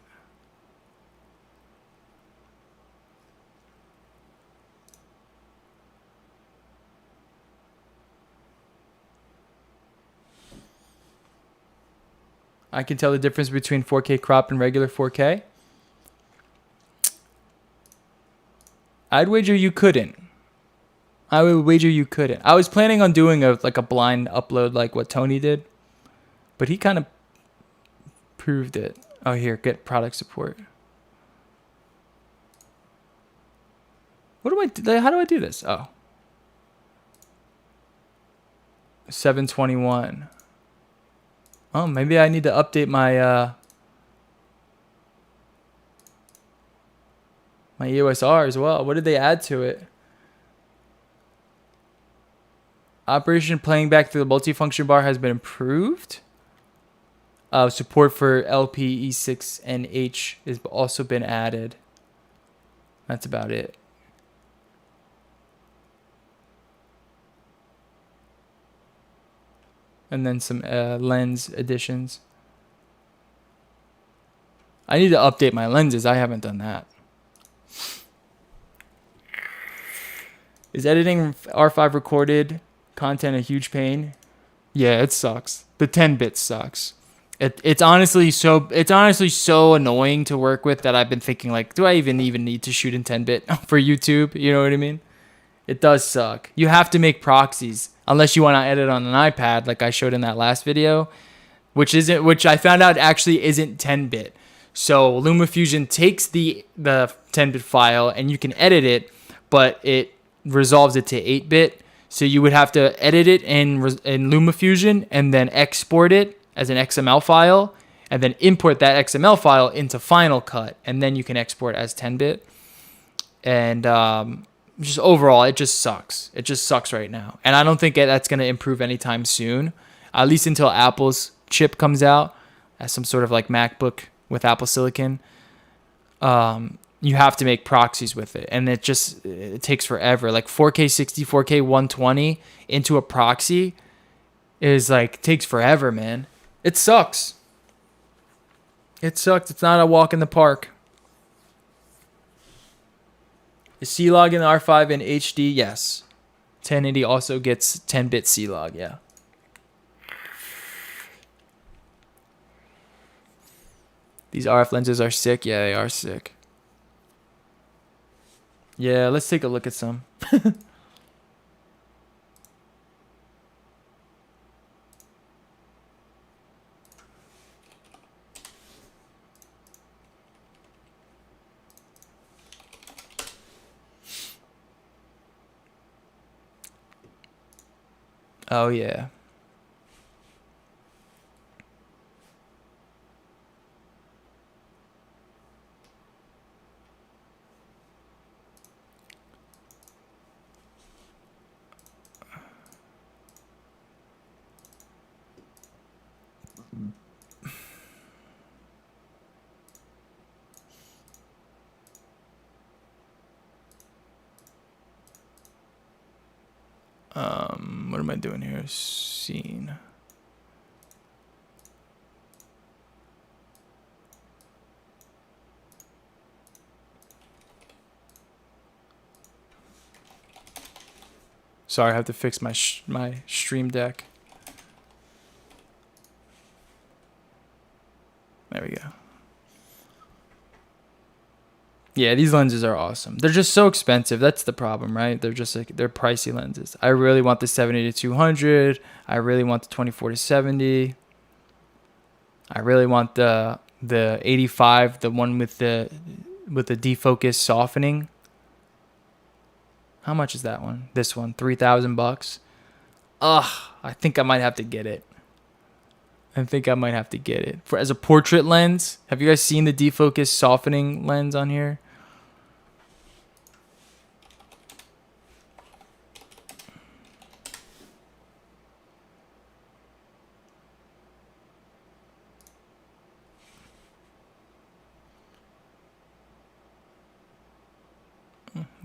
I can tell the difference between 4K crop and regular 4K. I'd wager you couldn't. I would wager you couldn't. I was planning on doing a blind upload like what Tony did, but he kind of proved it. Oh, here, get product support. What do I do? How do I do this? Oh. 721. Oh, maybe I need to update my my EOS R as well. What did they add to it? Operation playing back through the multifunction bar has been improved. Support for LP, E6, and H has also been added. That's about it. And then some lens additions. I need to update my lenses. I haven't done that. Is editing R5 recorded content a huge pain? Yeah, it sucks. The 10-bit sucks. It's honestly so annoying to work with that I've been thinking, like, do I even need to shoot in 10-bit for YouTube? You know what I mean? It does suck. You have to make proxies unless you want to edit on an iPad, like I showed in that last video, which I found out actually isn't 10-bit. So LumaFusion takes the 10-bit file and you can edit it, but it resolves it to 8-bit. So you would have to edit it in LumaFusion and then export it as an XML file and then import that XML file into Final Cut, and then you can export as 10-bit. And just overall, it just sucks. It just sucks right now. And I don't think that's going to improve anytime soon, at least until Apple's chip comes out as some sort of like MacBook with Apple Silicon. You have to make proxies with it, and it takes forever. Like 4K 60, 4K 120 into a proxy is like, takes forever, man. It sucks. It sucks. It's not a walk in the park. Is C-Log in the R5 in HD? Yes. 1080 also gets 10-bit C-Log, yeah. These RF lenses are sick. Yeah, they are sick. Yeah, let's take a look at some. Oh, yeah. What am I doing here? Scene. Sorry, I have to fix my stream deck. There we go. Yeah, these lenses are awesome. They're just so expensive. That's the problem, right? They're just like, they're pricey lenses. I really want the 70 to 200. I really want the 24 to 70. I really want the 85, the one with the defocus softening. How much is that one? This one, $3,000. Ugh, I think I might have to get it. For as a portrait lens. Have you guys seen the defocus softening lens on here?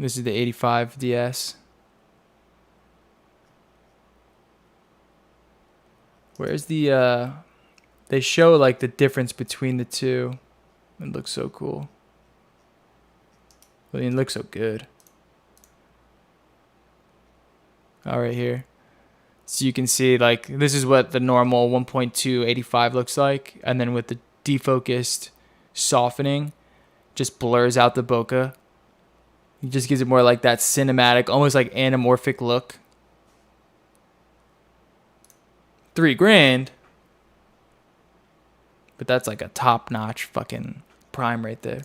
This is the 85 DS. Where's the they show like the difference between the two. It looks so cool. I mean, it looks so good. All right, here. So you can see like this is what the normal 1.2 85 looks like, and then with the defocused softening, just blurs out the bokeh. It just gives it more like that cinematic, almost like anamorphic look. $3,000. But that's like a top-notch fucking prime right there.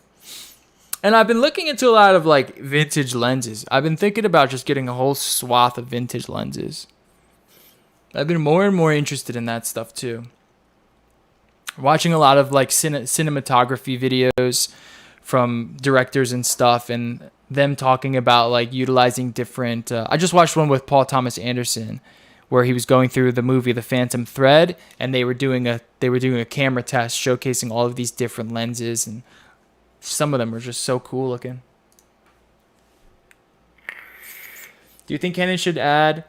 And I've been looking into a lot of like vintage lenses. I've been thinking about just getting a whole swath of vintage lenses. I've been more and more interested in that stuff too. Watching a lot of like cinematography videos from directors and stuff, and them talking about like utilizing different I just watched one with Paul Thomas Anderson, where he was going through the movie The Phantom Thread, and they were doing a camera test showcasing all of these different lenses, and some of them were just so cool looking. Do you think Canon should at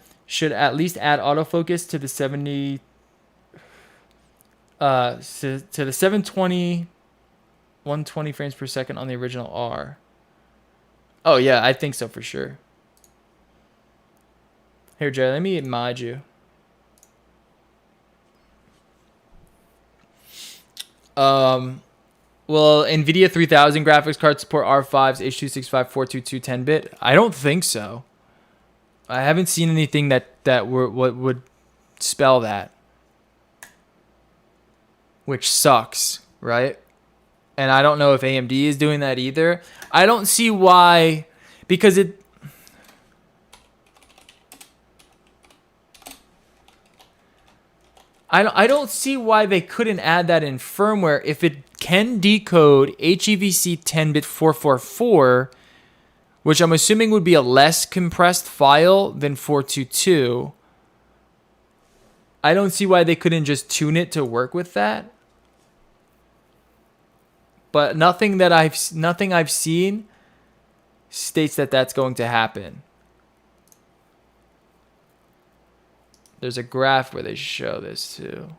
least add autofocus to the 720 120 frames per second on the original R? Oh yeah, I think so for sure. Here, Jay, let me mod you. Will NVIDIA 3000 graphics card support R5's H.265 422 10-bit? I don't think so. I haven't seen anything that would spell that. Which sucks, right? And I don't know if AMD is doing that either. I don't see why, because I don't see why they couldn't add that in firmware if it can decode HEVC 10-bit 444, which I'm assuming would be a less compressed file than 422. I don't see why they couldn't just tune it to work with that. But nothing I've seen states that that's going to happen. There's a graph where they show this too.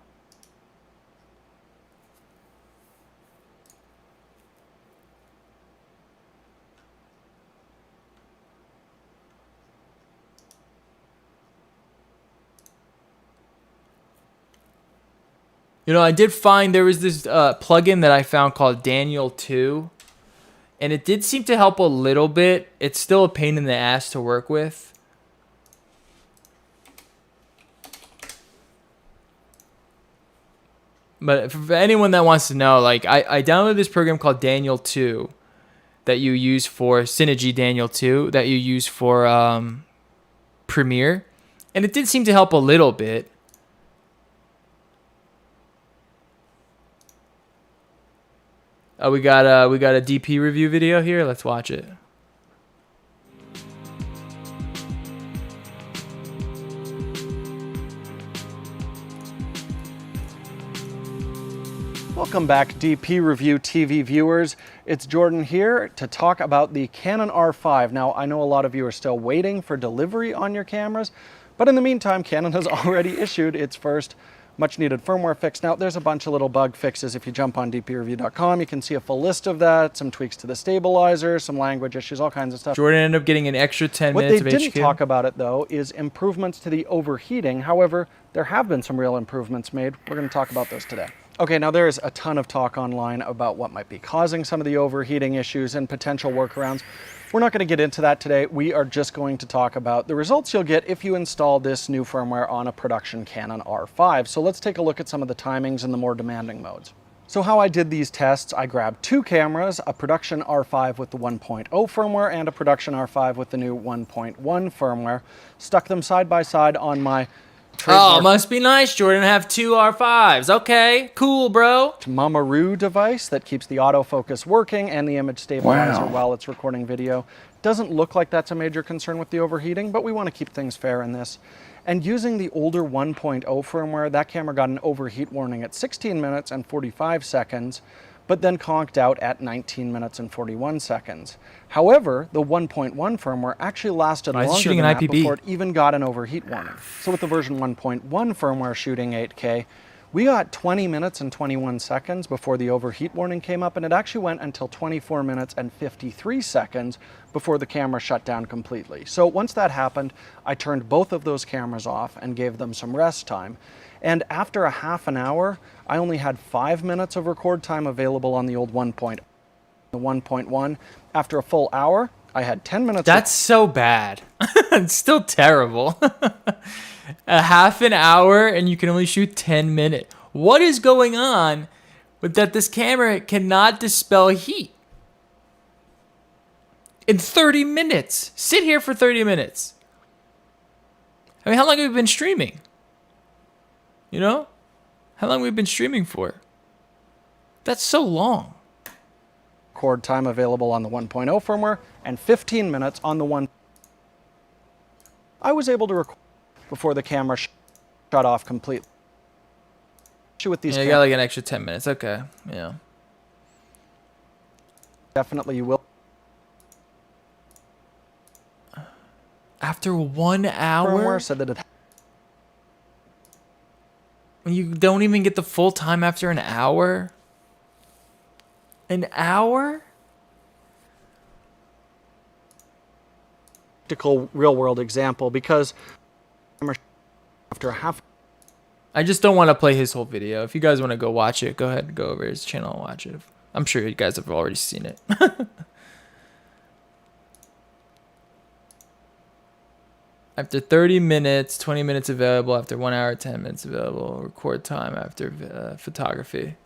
You know, I did find there was this plugin that I found called Daniel 2, and it did seem to help a little bit. It's still a pain in the ass to work with. But for anyone that wants to know, like I downloaded this program called Daniel 2 that you use for Synergy Daniel 2 that you use for Premiere, and it did seem to help a little bit. We got a DP review video here. Let's watch it. Welcome back, DPreview TV viewers. It's Jordan here to talk about the Canon R5. Now, I know a lot of you are still waiting for delivery on your cameras, but in the meantime, Canon has already issued its first much needed firmware fix. Now, there's a bunch of little bug fixes. If you jump on dpreview.com, you can see a full list of that, some tweaks to the stabilizer, some language issues, all kinds of stuff. Jordan ended up getting an extra 10 minutes of HQ. What they didn't talk about it, though, is improvements to the overheating. However, there have been some real improvements made. We're going to talk about those today. Okay, now there is a ton of talk online about what might be causing some of the overheating issues and potential workarounds. We're not going to get into that today. We are just going to talk about the results you'll get if you install this new firmware on a production Canon R5. So let's take a look at some of the timings and the more demanding modes. So how I did these tests, I grabbed two cameras, a production R5 with the 1.0 firmware and a production R5 with the new 1.1 firmware, stuck them side by side on my Oh, must be nice, Jordan, to have two R5s. Okay, cool, bro. Mamaru device that keeps the autofocus working and the image stabilizer while it's recording video. Doesn't look like that's a major concern with the overheating, but we want to keep things fair in this. And using the older 1.0 firmware, that camera got an overheat warning at 16 minutes and 45 seconds, but then conked out at 19 minutes and 41 seconds. However, the 1.1 firmware actually lasted longer than that before it even got an overheat warning. So with the version 1.1 firmware shooting 8K, we got 20 minutes and 21 seconds before the overheat warning came up, and it actually went until 24 minutes and 53 seconds before the camera shut down completely. So once that happened, I turned both of those cameras off and gave them some rest time. And after a half an hour, I only had 5 minutes of record time available on the old 1.0. The 1.1. After a full hour, I had 10 minutes. That's so bad. It's still terrible. A half an hour and you can only shoot 10 minutes. What is going on with that this camera cannot dispel heat? In 30 minutes. Sit here for 30 minutes. I mean, how long have we been streaming? You know? How long have we been streaming for? That's so long. Record time available on the 1.0 firmware and 15 minutes on the 1. I was able to record. before the camera shut off completely. With these Yeah, you got like an extra 10 minutes. Okay, yeah. Definitely you will. After 1 hour? Firmware said that it You don't even get the full time after an hour? An hour? practical real-world example, because after a half. I just don't want to play his whole video. If you guys want to go watch it, go ahead and go over his channel and watch it. I'm sure you guys have already seen it. After 30 minutes, 20 minutes available. After 1 hour, 10 minutes available. Record time after photography.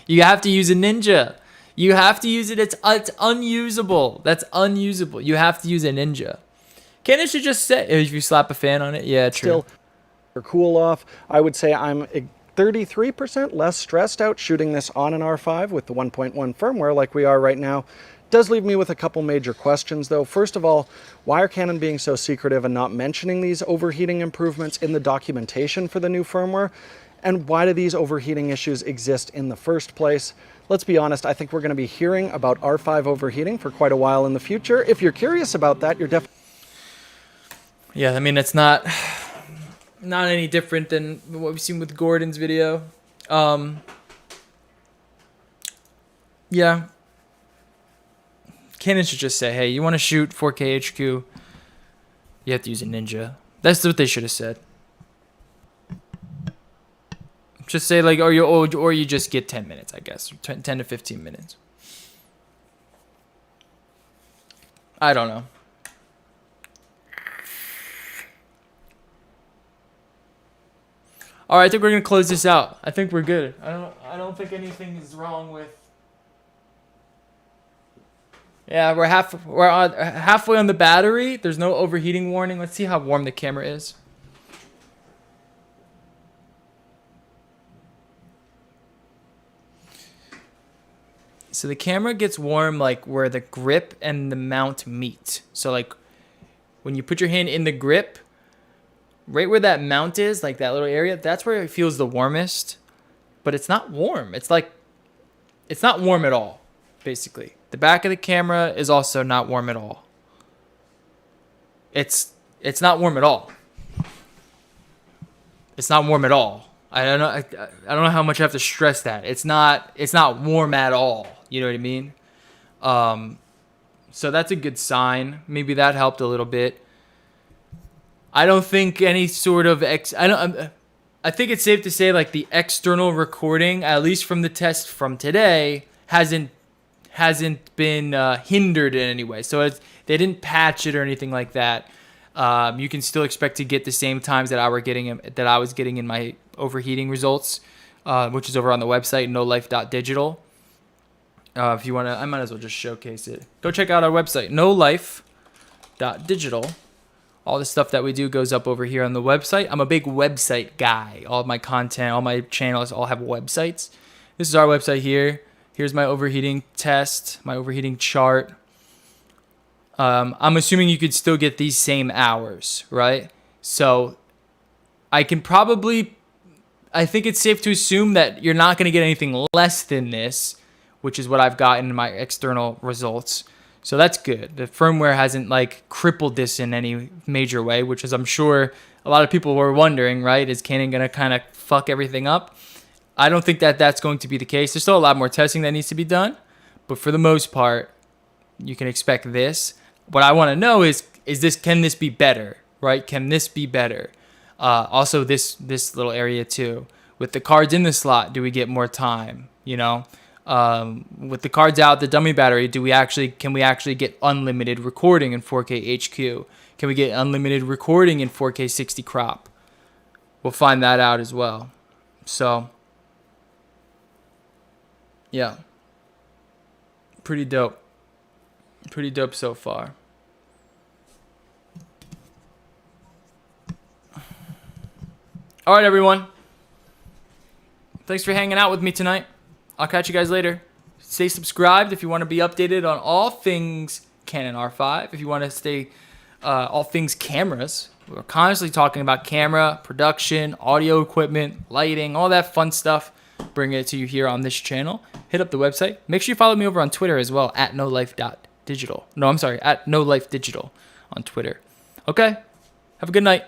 You have to use a Ninja. You have to use it. It's unusable. That's unusable. You have to use a Ninja. Canon should just say, if you slap a fan on it, yeah, true. Still, or cool off. I would say I'm 33% less stressed out shooting this on an R5 with the 1.1 firmware like we are right now. Does leave me with a couple major questions though. First of all, why are Canon being so secretive and not mentioning these overheating improvements in the documentation for the new firmware? And why do these overheating issues exist in the first place? Let's be honest, I think we're going to be hearing about R5 overheating for quite a while in the future. If you're curious about that, you're definitely... Yeah, I mean, it's not any different than what we've seen with Gordon's video. Yeah. Canon should just say, hey, you want to shoot 4K HQ, you have to use a Ninja. That's what they should have said. Just say like, or you just get 10 minutes, I guess, 10 to 15 minutes. I don't know. All right, I think we're gonna close this out. I think we're good. I don't think anything is wrong with. Yeah, we're halfway on the battery. There's no overheating warning. Let's see how warm the camera is. So the camera gets warm like where the grip and the mount meet. So like when you put your hand in the grip, right where that mount is, like that little area, that's where it feels the warmest. But it's not warm. It's not warm at all, basically. The back of the camera is also not warm at all. It's not warm at all. It's not warm at all. I don't know how much I have to stress that. It's not warm at all. You know what I mean? So that's a good sign. Maybe that helped a little bit. I don't think any sort of I think it's safe to say like the external recording, at least from the test from today, hasn't been hindered in any way. So they didn't patch it or anything like that. You can still expect to get the same times that I was getting in my overheating results, which is over on the website nolife.digital. If you want to, I might as well just showcase it. Go check out our website nolife.digital. All the stuff that we do goes up over here on the website. I'm a big website guy. All of my content, all my channels all have websites. This is our website here. Here's my overheating test, my overheating chart. I'm assuming you could still get these same hours, right? So I think it's safe to assume that you're not going to get anything less than this, which is what I've gotten in my external results. So that's good. The firmware hasn't like crippled this in any major way, which is I'm sure a lot of people were wondering, right? Is Canon going to kind of fuck everything up? I don't think that that's going to be the case. There's still a lot more testing that needs to be done, but for the most part, you can expect this. What I want to know is can this be better, right? Can this be better? Also, this little area too. With the cards in the slot, do we get more time? You know, with the cards out, the dummy battery, can we actually get unlimited recording in 4K HQ? Can we get unlimited recording in 4K 60 crop? We'll find that out as well. So, yeah, pretty dope. Pretty dope so far. All right, everyone. Thanks for hanging out with me tonight. I'll catch you guys later. Stay subscribed if you want to be updated on all things Canon R5. If you want to stay all things cameras, we're constantly talking about camera, production, audio equipment, lighting, all that fun stuff. Bring it to you here on this channel. Hit up the website. Make sure you follow me over on Twitter as well, at nolife.digital. No, I'm sorry, at nolifedigital on Twitter. Okay, have a good night.